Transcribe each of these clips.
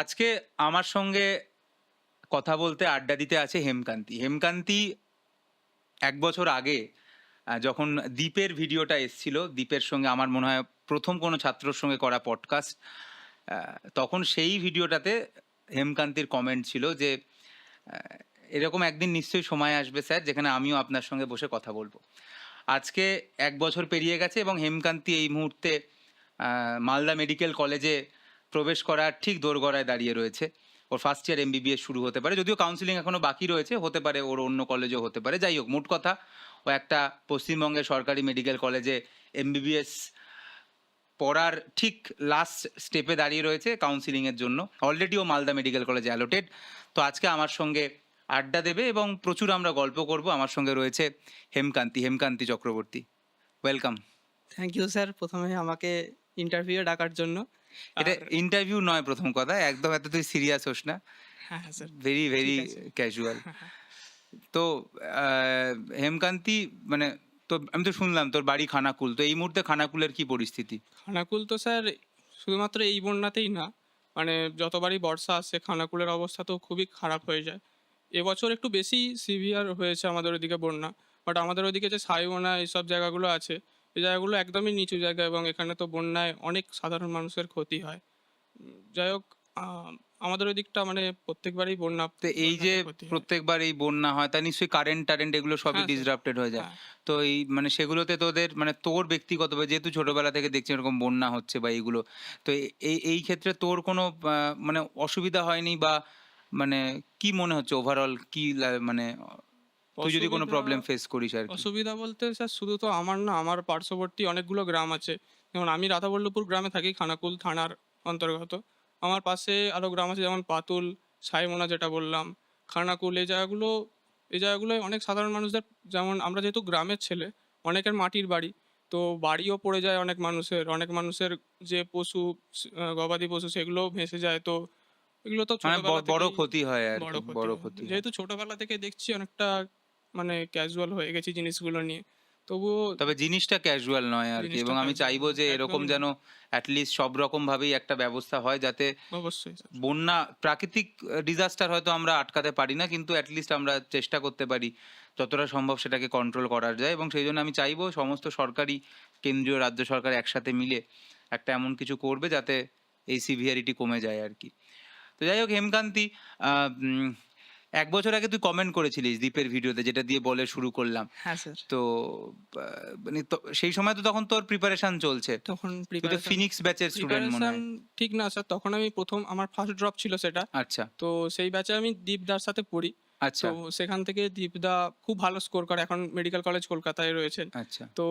আজকে আমার সঙ্গে কথা বলতে, আড্ডা দিতে আছে হেমকান্তি। হেমকান্তি ১ বছর আগে যখন দীপের ভিডিওটা এসছিল, দীপের সঙ্গে আমার মনে হয় ১ম কোনো ছাত্রর সঙ্গে করা পডকাস্ট। আ তখন সেই ভিডিওটাতে হেমকান্তির কমেন্ট ছিল যে, আ "এরকম একদিন নিশ্চয়ই সময় আসবে স্যার, যেখানে আমিও আপনার সঙ্গে বসে কথা বলব।" আজকে ১ বছর পেরিয়ে গেছে এবং হেমকান্তি এই মুহূর্তে আ মালদা মেডিকেল কলেজে প্রবেশ করার ঠিক দোরগোড়ায় দাঁড়িয়ে রয়েছে। ওর ফার্স্ট ইয়ার এমবিবিএস শুরু হতে পারে। যদিও কাউন্সেলিং এখনো বাকি রয়েছে, হতে পারে ওর অন্য কলেজেও হতে পারে। যাই হোক, মোট কথা ও একটা পশ্চিমবঙ্গের সরকারি মেডিকেল কলেজে এমবিবিএস পড়ার ঠিক লাস্ট স্টেপে দাঁড়িয়ে রয়েছে কাউন্সেলিং এর জন্য। অলরেডি ও মালদা মেডিকেল কলেজে অ্যালোটেড। তো আজকে আমার সঙ্গে আড্ডা দেবে এবং প্রচুর আমরা গল্প করব। আমার সঙ্গে রয়েছে Hemkanti Chakraborty. Welcome. Thank you sir, প্রথমে আমাকে ইন্টারভিউ ডাকার জন্য। এটা আর ইন্টারভিউ নয়, প্রথম কথা। একদম এত তুই সিরিয়াস হোস না। হ্যাঁ, হ্যাঁ স্যার, ভেরি, ভেরি ঠিক আছে। ক্যাজুয়াল। তো আ হেমকান্তি, মানে আমি তো শুনলাম তোর বাড়ি খানাকুল। তো এই মুহূর্তে খানাকুলের কি পরিস্থিতি? খানাকুল তো স্যার শুধুমাত্র এই বন্যাতেই না, মানে যতবারই বর্ষা আসছে খানাকুলের অবস্থা তো খুবই খারাপ হয়ে যায়। এবছর একটু বেশি সিভিয়ার হয়েছে আমাদের ওইদিকে বন্যা। বাট আমাদের ওইদিকে যে সাইমনা এইসব জায়গাগুলো আছে, এই জায়গাগুলো একদমই নিচু জায়গা এবং এখানে তো বন্যায় অনেক সাধারণ মানুষের ক্ষতি হয়। যাই হোক, আ আমাদের ওই দিকটা মানে প্রত্যেকবারই তো এই যে বন্যাতে ক্ষতি হয়। প্রত্যেকবার এই বন্যা হয়, তা নিশ্চয়ই কারেন্ট এগুলো সবই হ্যাঁ স্যার, ডিসরাপ্টেড হয়ে যায়। হ্যাঁ। তো এই মানে সেগুলোতে তোদের, মানে তোর ব্যক্তিগতভাবে, যেহেতু ছোটবেলা থেকে দেখছি এরকম বন্যা হচ্ছে বা এইগুলো, তো এই ক্ষেত্রে তোর কোনো মানে অসুবিধা হয়নি, বা মানে কি মনে হচ্ছে ওভারঅল, কি মানে তুই যদি কোনো অসুবিধা প্রবলেম ফেস করিস আরকি? অসুবিধা বলতে স্যার শুধু তো আমার না, আমার পার্শ্ববর্তী অনেকগুলো গ্রাম আছে। যেমন আমি রাধাবল্লভপুর গ্রামে থাকি, খানাকুল থানার অন্তর্গত। আমার পাশে আরও গ্রাম আছে, যেমন পাতুল, সাইমনা যেটা বললাম, খানাকুল। এই জায়গাগুলোয় অনেক সাধারণ মানুষদের, যেমন আমরা যেহেতু গ্রামের ছেলে, অনেকের মাটির বাড়ি। তো বাড়িও পড়ে যায় অনেক মানুষের যে পশু, গবাদি পশু সেগুলোও ভেসে যায়। তো এগুলো তো মানে ছোটবেলা বড় থেকেই ক্ষতি হয় বড় আরকি, ক্ষতি বড় হয়। ক্ষতি হয়। যেহেতু ছোটবেলা থেকে দেখছি অনেকটা মানে ক্যাজুয়াল হয়ে গেছি জিনিসগুলো নিয়ে। তবুও তবে জিনিসটা ক্যাজুয়াল নয় আরকি, জিনিসটা এবং আমি ক্যাজুয়াল চাইবো নয়, যে একদম এরকম না। যেন এট লিস্ট সব রকমভাবেই একটা ব্যবস্থা হয়, যাতে অবশ্যই স্যার। বন্যা, প্রাকৃতিক ডিজাস্টার হয়তো আমরা আটকাতে পারি না, কিন্তু এট লিস্ট আমরা চেষ্টা করতে পারি যতটা সম্ভব সেটাকে কন্ট্রোল করা যায়। এবং সেই জন্য আমি চাইবো সমস্ত সরকারি, কেন্দ্রীয়, রাজ্য সরকার একসাথে মিলে একটা এমন কিছু করবে যাতে এই সিভিয়ারিটি কমে যায় আরকি। তো যাই হোক হেমকান্তি, আ উম ১ বছর আগে তুই কমেন্ট করেছিলিস দীপের ভিডিওতে, যেটা দিয়ে বলে শুরু করলাম। হ্যাঁ স্যার। তো আ মানে তো সেই সময় তো তখন তোর প্রিপারেশন চলছে। তখন তুই তো প্রিপারেশন ফিনিক্স ব্যাচের স্টুডেন্ট মনে প্রিপারেশন হয়। ঠিক না স্যার। তখন আমি আমার ফার্স্ট ড্রপ ছিল সেটা। আচ্ছা, তো সেই ব্যাচে আমি দীপদার সাথে পড়ি। তো আচ্ছা, সেখান থেকে দীপদা খুব ভালো স্কোর করে। এখন মেডিকেল কলেজ কলকাতায় রয়েছেন। আচ্ছা। তো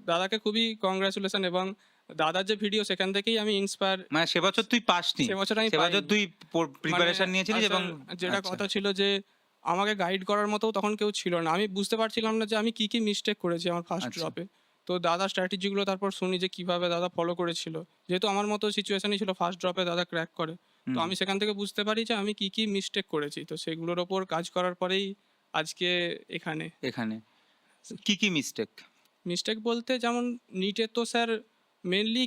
দাদাকে খুবই কংগ্রাচুলেশন, এবং দাদার যে ভিডিও সেখান থেকেই আমি ইন্সপায়ার। মানে সে বছর তুই পাসনি। সে বছর আমি সে বছর পাইনি। তুই মানে প্রিপারেশন নিয়েছিলিস এবং স্যার যেটা আচ্ছা, কথা ছিল যে আমাকে গাইড করার মতো তখন কেউ ছিল না। আমি বুঝতে পারছিলাম না যে আমি কি মিস্টেক করেছি আমার ফার্স্ট আচ্ছা। ড্রপে। তো দাদার স্ট্র্যাটেজিগুলো তারপর শুনি যে কিভাবে দাদা ফলো করেছিল। যেহেতু আমার মতো সিচুয়েশনই ছিল, ফার্স্ট ড্রপে দাদা ক্র্যাক করে। তো হুম, আমি সেখান থেকে বুঝতে পারি যে আমি কি মিস্টেক করেছি। তো সেগুলোর ওপর কাজ করার পরেই আজকে এখানে। এখানে। কি মিস্টেক? মিস্টেক বলতে যেমন নিটে তো স্যার মেইনলি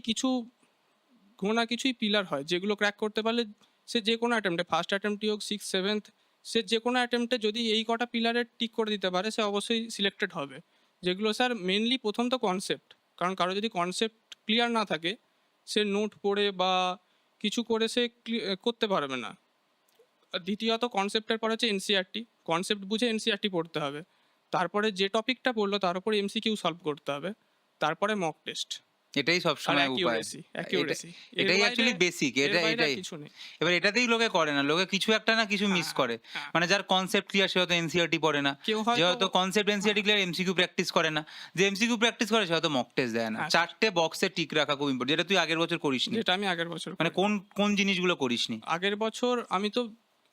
কোনো না কিছুই পিলার হয়, যেগুলো ক্র্যাক করতে পারলে সে যে কোনো অ্যাটেম্পটে, ফার্স্ট অ্যাটেম্পটই হোক, 6th 7th, সে যে কোনো অ্যাটেম্পটে যদি এই কটা পিলারে টিক করে দিতে পারে সে অবশ্যই সিলেক্টেড হবে। যেগুলো স্যার মেনলি প্রথম তো কনসেপ্ট, কারণ কারো যদি কনসেপ্ট ক্লিয়ার না থাকে সে নোট পড়ে বা কিছু করে সে করতে পারবে না। আর দ্বিতীয়ত কনসেপ্টের পর হচ্ছে এনসিআরটি, কনসেপ্ট বুঝে এনসিআরটি পড়তে হবে। তারপরে যে টপিকটা পড়লো তার উপরে এমসিকিউ সলভ করতে হবে। তারপরে মক টেস্ট এটাই আর সবসময় উপায়। অ্যাকিউরেসি এটা অ্যাকিউরেসি এর এটাই বাইরে অ্যাকচুয়ালি বেসিক। এর বাইরে আর এটাই। কিছু নেই। এবার এটাতেই লোকে করে না। লোকে কিছু একটা না কিছু মিস হ্যাঁ, করে। হ্যাঁ। মানে যার কনসেপ্ট ক্লিয়ার সে হয়তো এনসিইআরটি পড়ে না। কেউ যে হয়তো হয়তো কনসেপ্ট হ্যাঁ, এনসিইআরটি ক্লিয়ার, এমসিকিউ প্র্যাকটিস করে না। যে এমসিকিউ প্র্যাকটিস করে সে হয়তো মক টেস্ট দেয় না। হ্যাঁ স্যার। ৪ টে বক্সে টিক রাখা খুব ইম্পোর্টেন্ট। যেটা তুই আগের বছর করিসনি। যেটা আমি আগের বছর মানে করিনি। কোন জিনিসগুলো করিসনি? আগের বছর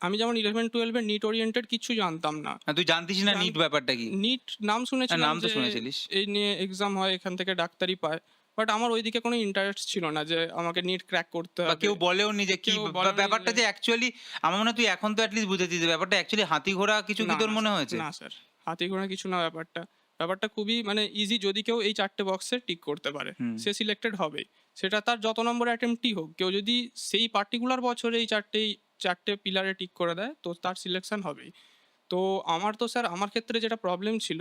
আমি যেমন 11-12 এ নিট ওরিয়েন্টেড কিচ্ছু জানতাম না। তুই জানতিস না নিট ব্যাপারটা কি? নিট নাম শুনেছিলাম নাম তো যে শুনেছিলিস। এই নিয়ে এক্সাম হয়, এখান থেকে ডাক্তারি পায়। বাট আমার ওইদিকে কোনো ইন্টারেস্ট ছিল না যে আমাকে নিট ক্র্যাক করতে বা হবে। কেউ বলেও নি যে কি কেউ বলেনি ব্যাপারটা যে যে অ্যাকচুয়ালি, আমার মনে হয় তুই এখন তো এটলিস্ট বুঝেছিস যে ব্যাপারটা অ্যাকচুয়ালি হাতি ঘোড়া কিছু, কি না, তোর না মনে স্যার, হয়েছে? না স্যার। হাতে গোনা কিছু না ব্যাপারটা। ব্যাপারটা খুবই মানে ইজি, যদি কেউ এই ৪ টে বক্সে টিক করতে পারে হুম। সে সিলেক্টেড হবেই। সেটা তার যত নম্বর অ্যাটেম্পটই হোক, কেউ যদি সেই পার্টিকুলার বছরে এই চারটে পিলারে টিক করে দেয় তো তার সিলেকশন হবেই। তো আমার তো স্যার আমার ক্ষেত্রে যেটা প্রবলেম ছিল,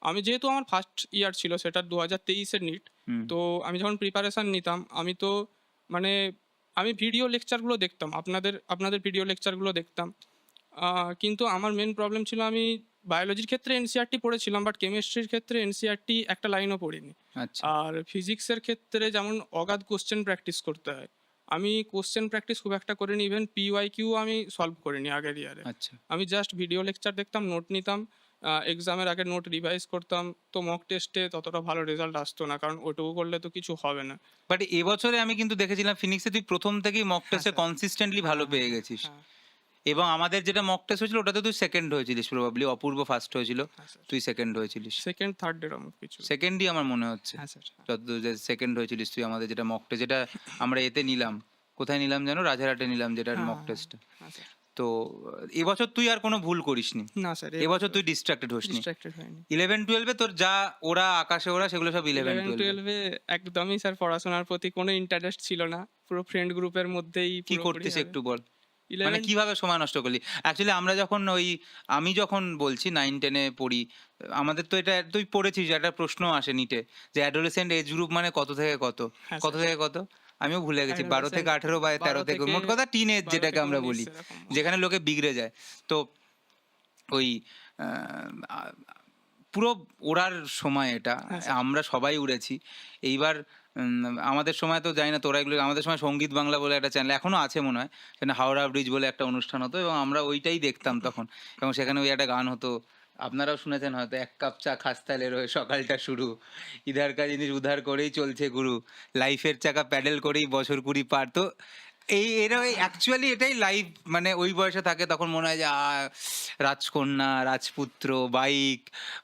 আমি যেহেতু আমার ফার্স্ট ইয়ার ছিল সেটা 2023-এর নিট। হুম। তো আমি যখন প্রিপারেশান নিতাম আমি তো মানে আমি ভিডিও লেকচারগুলো দেখতাম, আপনাদের ভিডিও লেকচারগুলো দেখতাম। কিন্তু আমার মেন প্রবলেম ছিল আমি বায়োলজির ক্ষেত্রে এনসিইআরটি পড়েছিলাম, বাট কেমিস্ট্রির ক্ষেত্রে এনসিইআরটি একটা লাইনও পড়িনি। আচ্ছা। আর ফিজিক্সের ক্ষেত্রে যেমন অগাধ কোশ্চেন প্র্যাকটিস করতে হয়, আমি কোশ্চেন প্র্যাকটিস খুব একটা করিনি, ইভেন পিওয়াইকিউ আমি সলভ করিনি আগের ইয়ারে। আচ্ছা। আমি জাস্ট ভিডিও লেকচার দেখতাম, নোট নিতাম, এক্সামের আগে নোট রিভাইজ করতাম। তো মক টেস্টে ততটা ভালো রেজাল্ট আসতো না, কারণ ওটুকু করলে তো কিছু হবে না। বাট এবছরে আমি কিন্তু দেখেছিলাম ফিনিক্সে তুই প্রথম থেকেই মক হ্যাঁ টেস্টে স্যার। কনসিস্টেন্টলি ভালো হ্যাঁ, পেয়ে হ্যাঁ, গেছিস। হ্যাঁ, এবং আমাদের যেটা মক টেস্ট হয়েছিল ওটাতে তুই সেকেন্ড হয়েছিলিস প্রবাবলি, অপূর্ব ফার্স্ট হয়েছিল, হ্যাঁ স্যার। তুই সেকেন্ড হয়েছিলিস। সেকেন্ড, থার্ড এরকম কিছু। সেকেন্ডই আমার মনে হচ্ছে, হ্যাঁ স্যার। হ্যাঁ, যতদূর যে সেকেন্ড হয়েছিলিস তুই আমাদের যেটা মক টেস্ট, যেটা আমরা এতে নিলাম, কোথায় নিলাম যেন, রাজারহাটে নিলাম যেটার হ্যাঁ, মক হ্যাঁ, টেস্টটা। হ্যাঁ স্যার। তো এবছর তুই আর কোনো ভুল করিসনি, না স্যার, এবছর তুই ডিস্ট্রাক্টেড হোসনি। ডিস্ট্রাক্টেড হয়নি। 11-12-এ তোর যা ওরা আকাশে ওরা সেগুলো সব 11 11-12-এ। 12 এ একদমই স্যার পড়াশোনার প্রতি কোনো ইন্টারেস্ট ছিল না। পুরো ফ্রেন্ড গ্রুপের মধ্যেই কি পুরোপুরি করতিস ভাবে একটু বল, মানে 11 কিভাবে সময় নষ্ট করলি? অ্যাকচুয়ালি আমরা যখন আমি যখন বলছি 9-10-এ পড়ি, আমাদের তো এটা তুই পড়েছিস, একটা প্রশ্ন আসে নিটে যে অ্যাডোলেসেন্ট এজ গ্রুপ মানে কত থেকে কত, হ্যাঁ কত স্যার। থেকে কত, আমিও ভুলে গেছি, 12 থেকে 18 বা 13 থেকে, মোট কথা টিন এজ 12 যেটাকে থেকে আমরা 19 বলি, এরকম। যেখানে লোকে বিগড়ে যায়। তো ওই আহ, আ- পুরো ওড়ার সময় এটা, হ্যাঁ স্যার। আমরা সবাই উড়েছি। এইবার আমাদের সময় তো জানি না তোরা এগুলো, আমাদের সময় সঙ্গীত বাংলা বলে একটা চ্যানেল এখনো আছে মনে হয়, সেখানে হাওড়া ব্রিজ বলে একটা অনুষ্ঠান হতো এবং আমরা ওইটাই দেখতাম তখন। এবং সেখানে ওই একটা গান হতো, আপনারাও শুনেছেন হয়তো, এক কাপ চা খাস্তালে রয়ে সকালটা শুরু, ইধার কা জিনিস উধার করেই চলছে গুরু, লাইফের চাকা প্যাডেল করেই বছর কুড়ি পার। তো এরা অ্যাকচুয়ালি এটাই লাইফ, মানে ওই বয়সে থাকে তখন মনে হয় যে রাজকন্যা, রাজপুত্র, বাইক,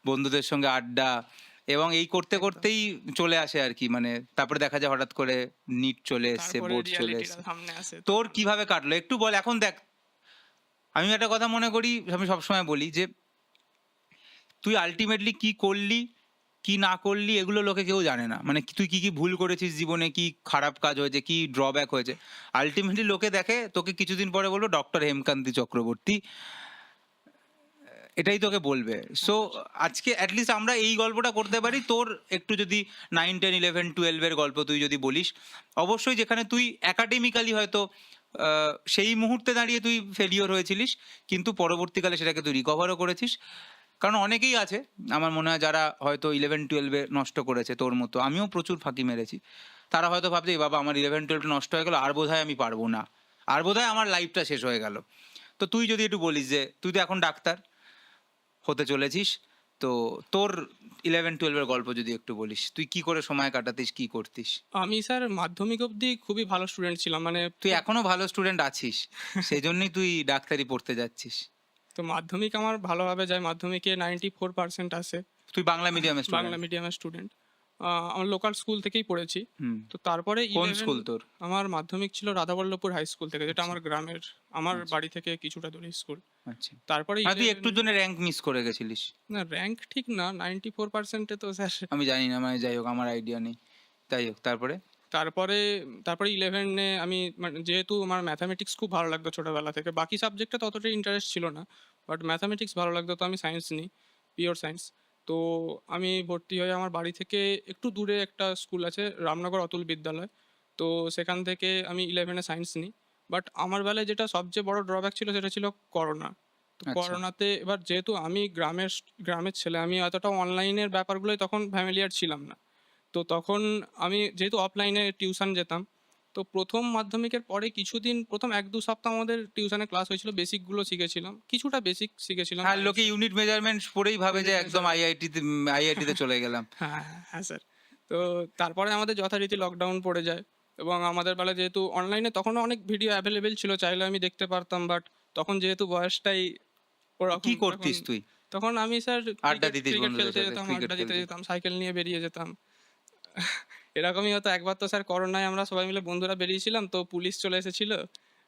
বন্ধুদের সঙ্গে আড্ডা, এবং এই করতে একদম। করতেই চলে আসে আর কি, মানে তারপরে দেখা যায় হঠাৎ করে নিট চলে এসছে, তারপরে বোর্ড চলে রিয়ালিটিটা এসছে। সামনে আসে তোর তখন। কিভাবে কাটলো একটু বল। এখন দেখ, আমি একটা কথা মনে করি, আমি সবসময় বলি যে তুই আলটিমেটলি কি করলি কি না করলি এগুলো লোকে কেউ জানে না, মানে তুই কি কি ভুল করেছিস জীবনে, কি খারাপ কাজ হয়েছে, কি ড্রব্যাক হয়েছে, আলটিমেটলি লোকে দেখে তোকে কিছুদিন পরে বলবো ডক্টর হেমকান্তি চক্রবর্তী, এটাই তোকে বলবে। সো আজকে অ্যাটলিস্ট আমরা এই গল্পটা করতে পারি, তোর একটু যদি 9-10-11-12-এর গল্প তুই যদি বলিস, অবশ্যই যেখানে তুই একাডেমিক্যালি হয়তো সেই মুহূর্তে দাঁড়িয়ে তুই ফেলিওর হয়েছিলিস, কিন্তু পরবর্তীকালে সেটাকে তুই রিকভারও করেছিস। কারণ অনেকেই আছে আমার মনে হয় যারা হয়তো 11-12-এ নষ্ট করেছে তোর মতো, আমিও প্রচুর ফাঁকি মেরেছি, তারা হয়তো ভাবছে "এ বাবা আমার 11-12 নষ্ট হয়ে গেল, আর বোধহয় আমি পারবো না, আর বোধহয় আমার লাইফটা শেষ হয়ে গেল"। তো তুই যদি একটু বলিস যে তুই তো এখন ডাক্তার হতে চলেছিস, তো তোর 11-12-এর গল্প যদি একটু বলিস, তুই কি করে সময় কাটাতিস, কি করতিস? আমি স্যার মাধ্যমিক অবধি খুবই ভালো স্টুডেন্ট ছিলাম, মানে তুই এখনো ভালো স্টুডেন্ট আছিস, সেই জন্যই তুই ডাক্তারি পড়তে যাচ্ছিস। তো মাধ্যমিক আমার ভালোভাবে যায়, মাধ্যমিকে 94% আসে। তুই বাংলা মিডিয়ামের বাংলা স্টুডেন্ট? মিডিয়ামের স্টুডেন্ট। আমার লোকাল স্কুল থেকেই পড়েছি। হুম। তো তারপরে কোন 11 স্কুল তোর? আমার মাধ্যমিক ছিল রাধাবল্লভপুর হাই স্কুল থেকে, যেটা আমার গ্রামের, আমার আচ্ছা। বাড়ি থেকে কিছুটা দূরে স্কুল। আচ্ছা, তারপরে মানে তুই 11 একটুর জন্য র্যাঙ্ক মিস করে গেছিলিস? না, র্যাঙ্ক ঠিক না, 94% তো স্যার। আমি জানি না, মানে যাই হোক আমার আইডিয়া নেই, তাই হোক তারপরে। তারপরে তারপরে 11-এ আমি মানে যেহেতু আমার ম্যাথামেটিক্স খুব ভালো লাগতো ছোটবেলা থেকে, বাকি সাবজেক্টে ততটা ইন্টারেস্ট ছিল না, বাট ম্যাথামেটিক্স ভালো লাগতো, তো আমি সায়েন্স নিই, পিওর সায়েন্স। তো আমি ভর্তি হয়ে আমার বাড়ি থেকে একটু দূরে একটা স্কুল আছে, রামনগর অতুল বিদ্যালয়, তো সেখান থেকে আমি 11-এ সায়েন্স নিই। বাট আমার বেলায় যেটা সবচেয়ে বড় ড্রব্যাক ছিল সেটা ছিল করোনা। তো আচ্ছা। করোনাতে এবার যেহেতু আমি গ্রামের ছেলে, আমি অতটা অনলাইনের ব্যাপারগুলোই তখন ফ্যামিলিয়ার ছিলাম না। তো তখন আমি যেহেতু অফলাইনে টিউশন যেতাম, তো প্রথম মাধ্যমিকের পরে কিছুদিন, প্রথম 1-2 সপ্তাহ আমাদের টিউশনে ক্লাস হয়েছিল, বেসিকগুলো শিখেছিলাম, কিছুটা বেসিক শিখেছিলাম। আর লোকে ইউনিট মেজারমেন্টস পড়েই ভাবে যে Unit একদম measurement। আইআইটিতে চলে গেলাম। হ্যাঁ, হ্যাঁ স্যার। তো তারপরে আমাদের যথারীতি লকডাউন পড়ে যায়, এবং আমাদের বেলায় যেহেতু অনলাইনে তখনও অনেক ভিডিও অ্যাভেলেবেল ছিল, চাইলে আমি দেখতে পারতাম, বাট তখন যেহেতু বয়সটাই ওরকম, কি তখন করতিস তুই? তখন আমি স্যার আড্ডা ক্রিকেট দিতিস ক্রিকেট বন্ধুদের খেলতে সাথে, যেতাম, ক্রিকেট আড্ডা দিতে খেলতিস? যেতাম, সাইকেল নিয়ে বেরিয়ে যেতাম। এরকমই হতো। একবার তো স্যার করোনায় আমরা সবাই মিলে বন্ধুরা বেরিয়েছিলাম, তো পুলিশ চলে এসেছিল,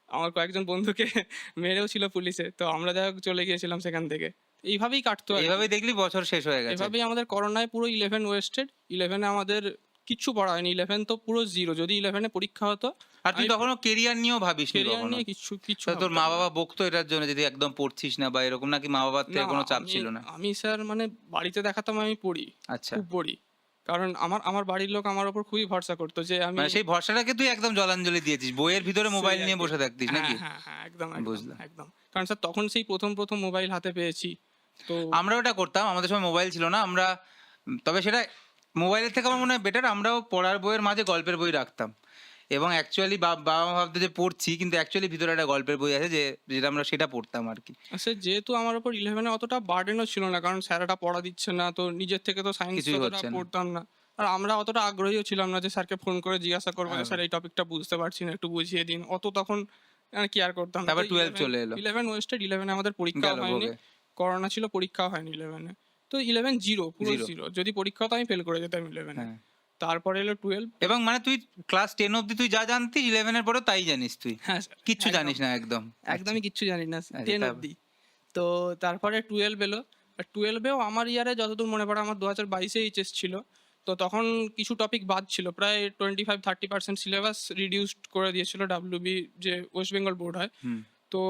আমার কয়েকজন বন্ধুকে মেরেও ছিল পুলিশে, তো আমরা যাই হোক চলে গিয়েছিলাম সেখান থেকে। এইভাবেই কাটতো আর কি। এইভাবেই দেখলি বছর শেষ হয়ে গেছে। এভাবেই আমাদের করোনায় পুরো 11 ওয়েস্টেড। 11-এ আমাদের কিচ্ছু পড়া হয়নি, 11 তো পুরো জিরো। যদি 11-এ পরীক্ষা হতো আর তুই আমি তখনো কেরিয়ার নিয়েও ভাবিসনি কেরিয়ার কখনো? নিয়ে কিচ্ছু তা তোর ভাবতাম মা না। বাবা বকতো এটার জন্য যদি একদম পড়ছিস না বা এরকম, নাকি মা বাবার না থেকে কোনো চাপ আমি ছিল না? আমি স্যার মানে বাড়িতে দেখাতাম আমি পড়ি, আচ্ছা, খুব পড়ি। কারণ আমার আমার বাড়ির লোক আমার উপর খুবই ভরসা করতো যে আমি মানে সেই ভরসাটাকে তুই একদম জলাঞ্জলি দিয়েছিস, বইয়ের ভিতরে সেই মোবাইল আর নিয়ে কি। বসে থাকতিস হ্যাঁ, নাকি? হ্যাঁ, হ্যাঁ, একদম, বুঝলাম। একদম। কারণ স্যার তখন সেই ১ম মোবাইল হাতে পেয়েছি। তো আমরাও ওটা করতাম, আমাদের সময় মোবাইল ছিল না। আমরা তবে সেটা মোবাইলের থেকে আমার মনে হয় বেটার, আমরাও পড়ার বইয়ের মাঝে গল্পের বই রাখতাম। এবং অ্যাকচুয়ালি বাবা মা ভাবতো যে পড়ছি, কিন্তু অ্যাকচুয়ালি ভিতরে একটা গল্পের বই আছে যেটা আমরা সেটা পড়তাম আরকি। স্যার যেহেতু আমার উপর 11 এ অতটা বার্ডেনও ছিল না, কারণ স্যারেরা পড়া দিচ্ছে না, তো নিজের থেকে তো সায়েন্স কিছুই অতটা হচ্ছে না। পড়তাম না। আর আমরা অতটা আগ্রহীও ছিলাম না যে স্যারকে ফোন করে জিজ্ঞাসা করবো যে হ্যাঁ, স্যার এই টপিকটা বুঝতে পারছি না, একটু বুঝিয়ে দিন। অত তখন কেয়ার করতাম না। তো তারপর 12 11 চলে এলো। 11 ওয়েস্টেড, 11 এ আমাদের পরীক্ষাও গেল হয়নি। ভোগে। করোনা ছিল, পরীক্ষাও হয়নি 11 এ। তো 11 জিরো, পুরো 0। জিরো। যদি পরীক্ষা হতো আমি ফেল করে যেতাম 11 এ। হ্যাঁ। তারপরে এলো 12। এবং মানে তুই ক্লাস 10 অব্দি তুই যা জানতিস 11 এর পরেও তাই জানিস তুই। হ্যাঁ স্যার, কিচ্ছু একদম। জানিস না একদম। আচ্ছা, একদমই কিচ্ছু জানি না আচ্ছা 10 অব্দি। তো তারপরে 12 এলো। আর 12 এও আমার ইয়ারে যতদূর মনে পড়ে আমার 2022 এ এইচএস ছিল। তো তখন কিছু টপিক বাদ ছিল। প্রায় 25-30% সিলেবাস রিডিউসড করে দিয়েছিল WB, যে ওয়েস্ট বেঙ্গল বোর্ড হয়। হুম। তো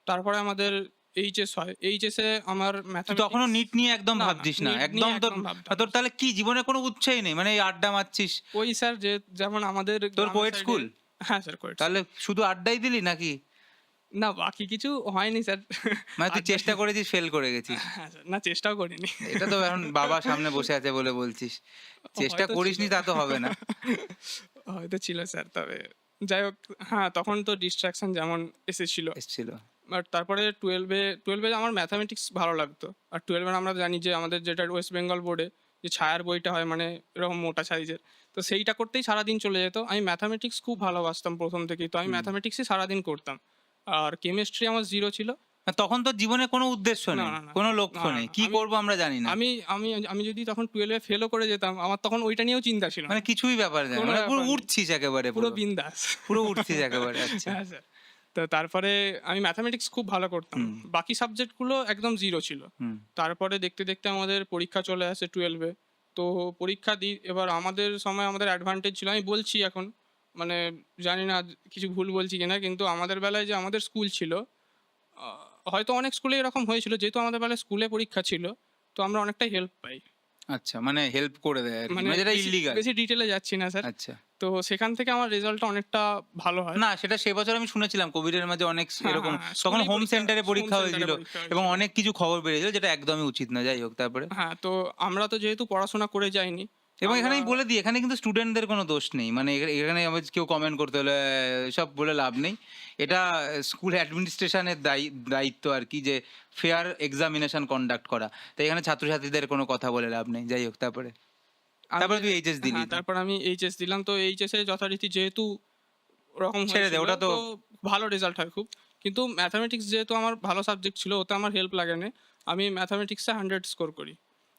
তারপরে আমাদের এইচএস হয়। এইচএস এ আমার তুই তখনো ম্যাথামেটিক্স নিট নিয়ে একদম না, ভাবছিস না? নিট নিয়ে একদম তোর একদম ভাবতাম তোর না। তাহলে কি জীবনে কোনো উচ্ছই নেই? মানে এই আড্ডা মারছিস। ওই স্যার যে যেমন আমাদের তোর গ্রামের কোয়েড সাইডে। স্কুল? হ্যাঁ স্যার, কোয়েট তাহলে স্কুল। শুধু আড্ডাই দিলি নাকি? না বাকি কিছু হয়নি স্যার। মানে তুই আড্ডা। চেষ্টা করেছিস, ফেল করে গেছিস। হ্যাঁ স্যার, না চেষ্টাও করিনি। এটা তো এখন বাবা সামনে বসে আছে বলে বলছিস। চেষ্টা হয়তো ছিল। করিসনি তা তো হবে না। হয়তো ছিল স্যার, তবে যাই হোক। হ্যাঁ, তখন তো ডিস্ট্রাকশন যেমন এসেছিল। এসছিল। বাট তারপরে 12 এ আমার ম্যাথামেটিক্স ভালো লাগতো। আর 12 এ আমরা জানি যে আমাদের যেটা ওয়েস্ট বেঙ্গল বোর্ডে যে ছায়ার বইটা হয়, মানে এরকম মোটা সাইজের। তো সেইটা করতেই সারাদিন চলে যেত। আমি ম্যাথামেটিক্স খুব ভালোবাসতাম ১ম থেকেই। তো আমি হুম। ম্যাথামেটিক্সই সারাদিন করতাম। আর কেমিস্ট্রি আমার 0 ছিল। তখন তোর জীবনে কোনো উদ্দেশ্য না, নেই, না, না। কোনো না, লক্ষ্য না, নেই। না। কি করব আমরা জানি না। আমি আমি আমি যদি তখন 12 এ ফেলও করে যেতাম, আমার তখন ওইটা নিয়েও চিন্তা ছিল মানে না। কিছুই ব্যাপার না। কোনো মানে পুরো ব্যাপার নেই। উড়ছিস একেবারে পুরো পুরো। বিন্দাস। পুরো উড়ছিস একেবারে। আচ্ছা। হ্যাঁ স্যার। তো তারপরে আমি ম্যাথামেটিক্স খুব ভালো করতাম। হুম, বাকি সাবজেক্টগুলো একদম 0 ছিল। হুম। তারপরে দেখতে আমাদের পরীক্ষা চলে আসে 12 এ। তো পরীক্ষা দিই। এবার আমাদের সময় আমাদের অ্যাডভান্টেজ ছিল। আমি বলছি এখন, মানে জানি না কিছু ভুল বলছি কিনা, কিন্তু আমাদের বেলায় যে আমাদের স্কুল ছিল, আ হয়তো অনেক স্কুলে এরকম হয়েছিল। যেহেতু আমাদের বেলায় স্কুলে পরীক্ষা ছিল, তো আমরা অনেকটাই হেল্প পাই। আচ্ছা, মানে হেল্প করে দেয় আরকি। মানে মানে যেটা বেশি ইল্লিগাল। বেশি ডিটেইলে যাচ্ছি না স্যার। আচ্ছা। তো সেখান থেকে আমার রেজাল্টটা অনেকটা ভালো হয়। না, সেটা সে বছর আমি শুনেছিলাম কোভিডের মাঝে অনেক হ্যাঁ, এরকম হ্যাঁ, হ্যাঁ। তখন স্কুলেই হোম সেন্টারে হোম পরীক্ষা সেন্টারে হয়েছিল পরীক্ষা এবং হয়েছিল। অনেক কিছু খবর বেরিয়েছিল যেটা একদমই উচিত না। যাই হোক তারপরে? হ্যাঁ, তো আমরা তো যেহেতু পড়াশোনা করে যাইনি, এবং আমরা এখানে আমি বলে দিই, এখানে কিন্তু স্টুডেন্টদের কোনো দোষ নেই। মানে এখানে আমার কেউ কমেন্ট করতে হলে এসব বলে লাভ নেই। এটা স্কুল অ্যাডমিনিস্ট্রেশনের দায়িত্ব আরকি, যে ফেয়ার এক্সামিনেশন কন্ডাক্ট করা। তো এখানে ছাত্রছাত্রীদের কোনো কথা বলে লাভ নেই। যাই হোক তারপরে? তারপরে তুই এইচএস দিলি হ্যাঁ, তো? তারপর আমি এইচএস দিলাম। তো এইচএসে যথারীতি যেহেতু ওরকম ছেড়ে দে, হয়েছিল, ওটা তো। তো ভালো রেজাল্ট হয় খুব। কিন্তু ম্যাথামেটিক্স যেহেতু আমার ভালো সাবজেক্ট ছিল, ওতে আমার হেল্প লাগেনি। আমি ম্যাথামেটিক্সে 100 স্কোর করি।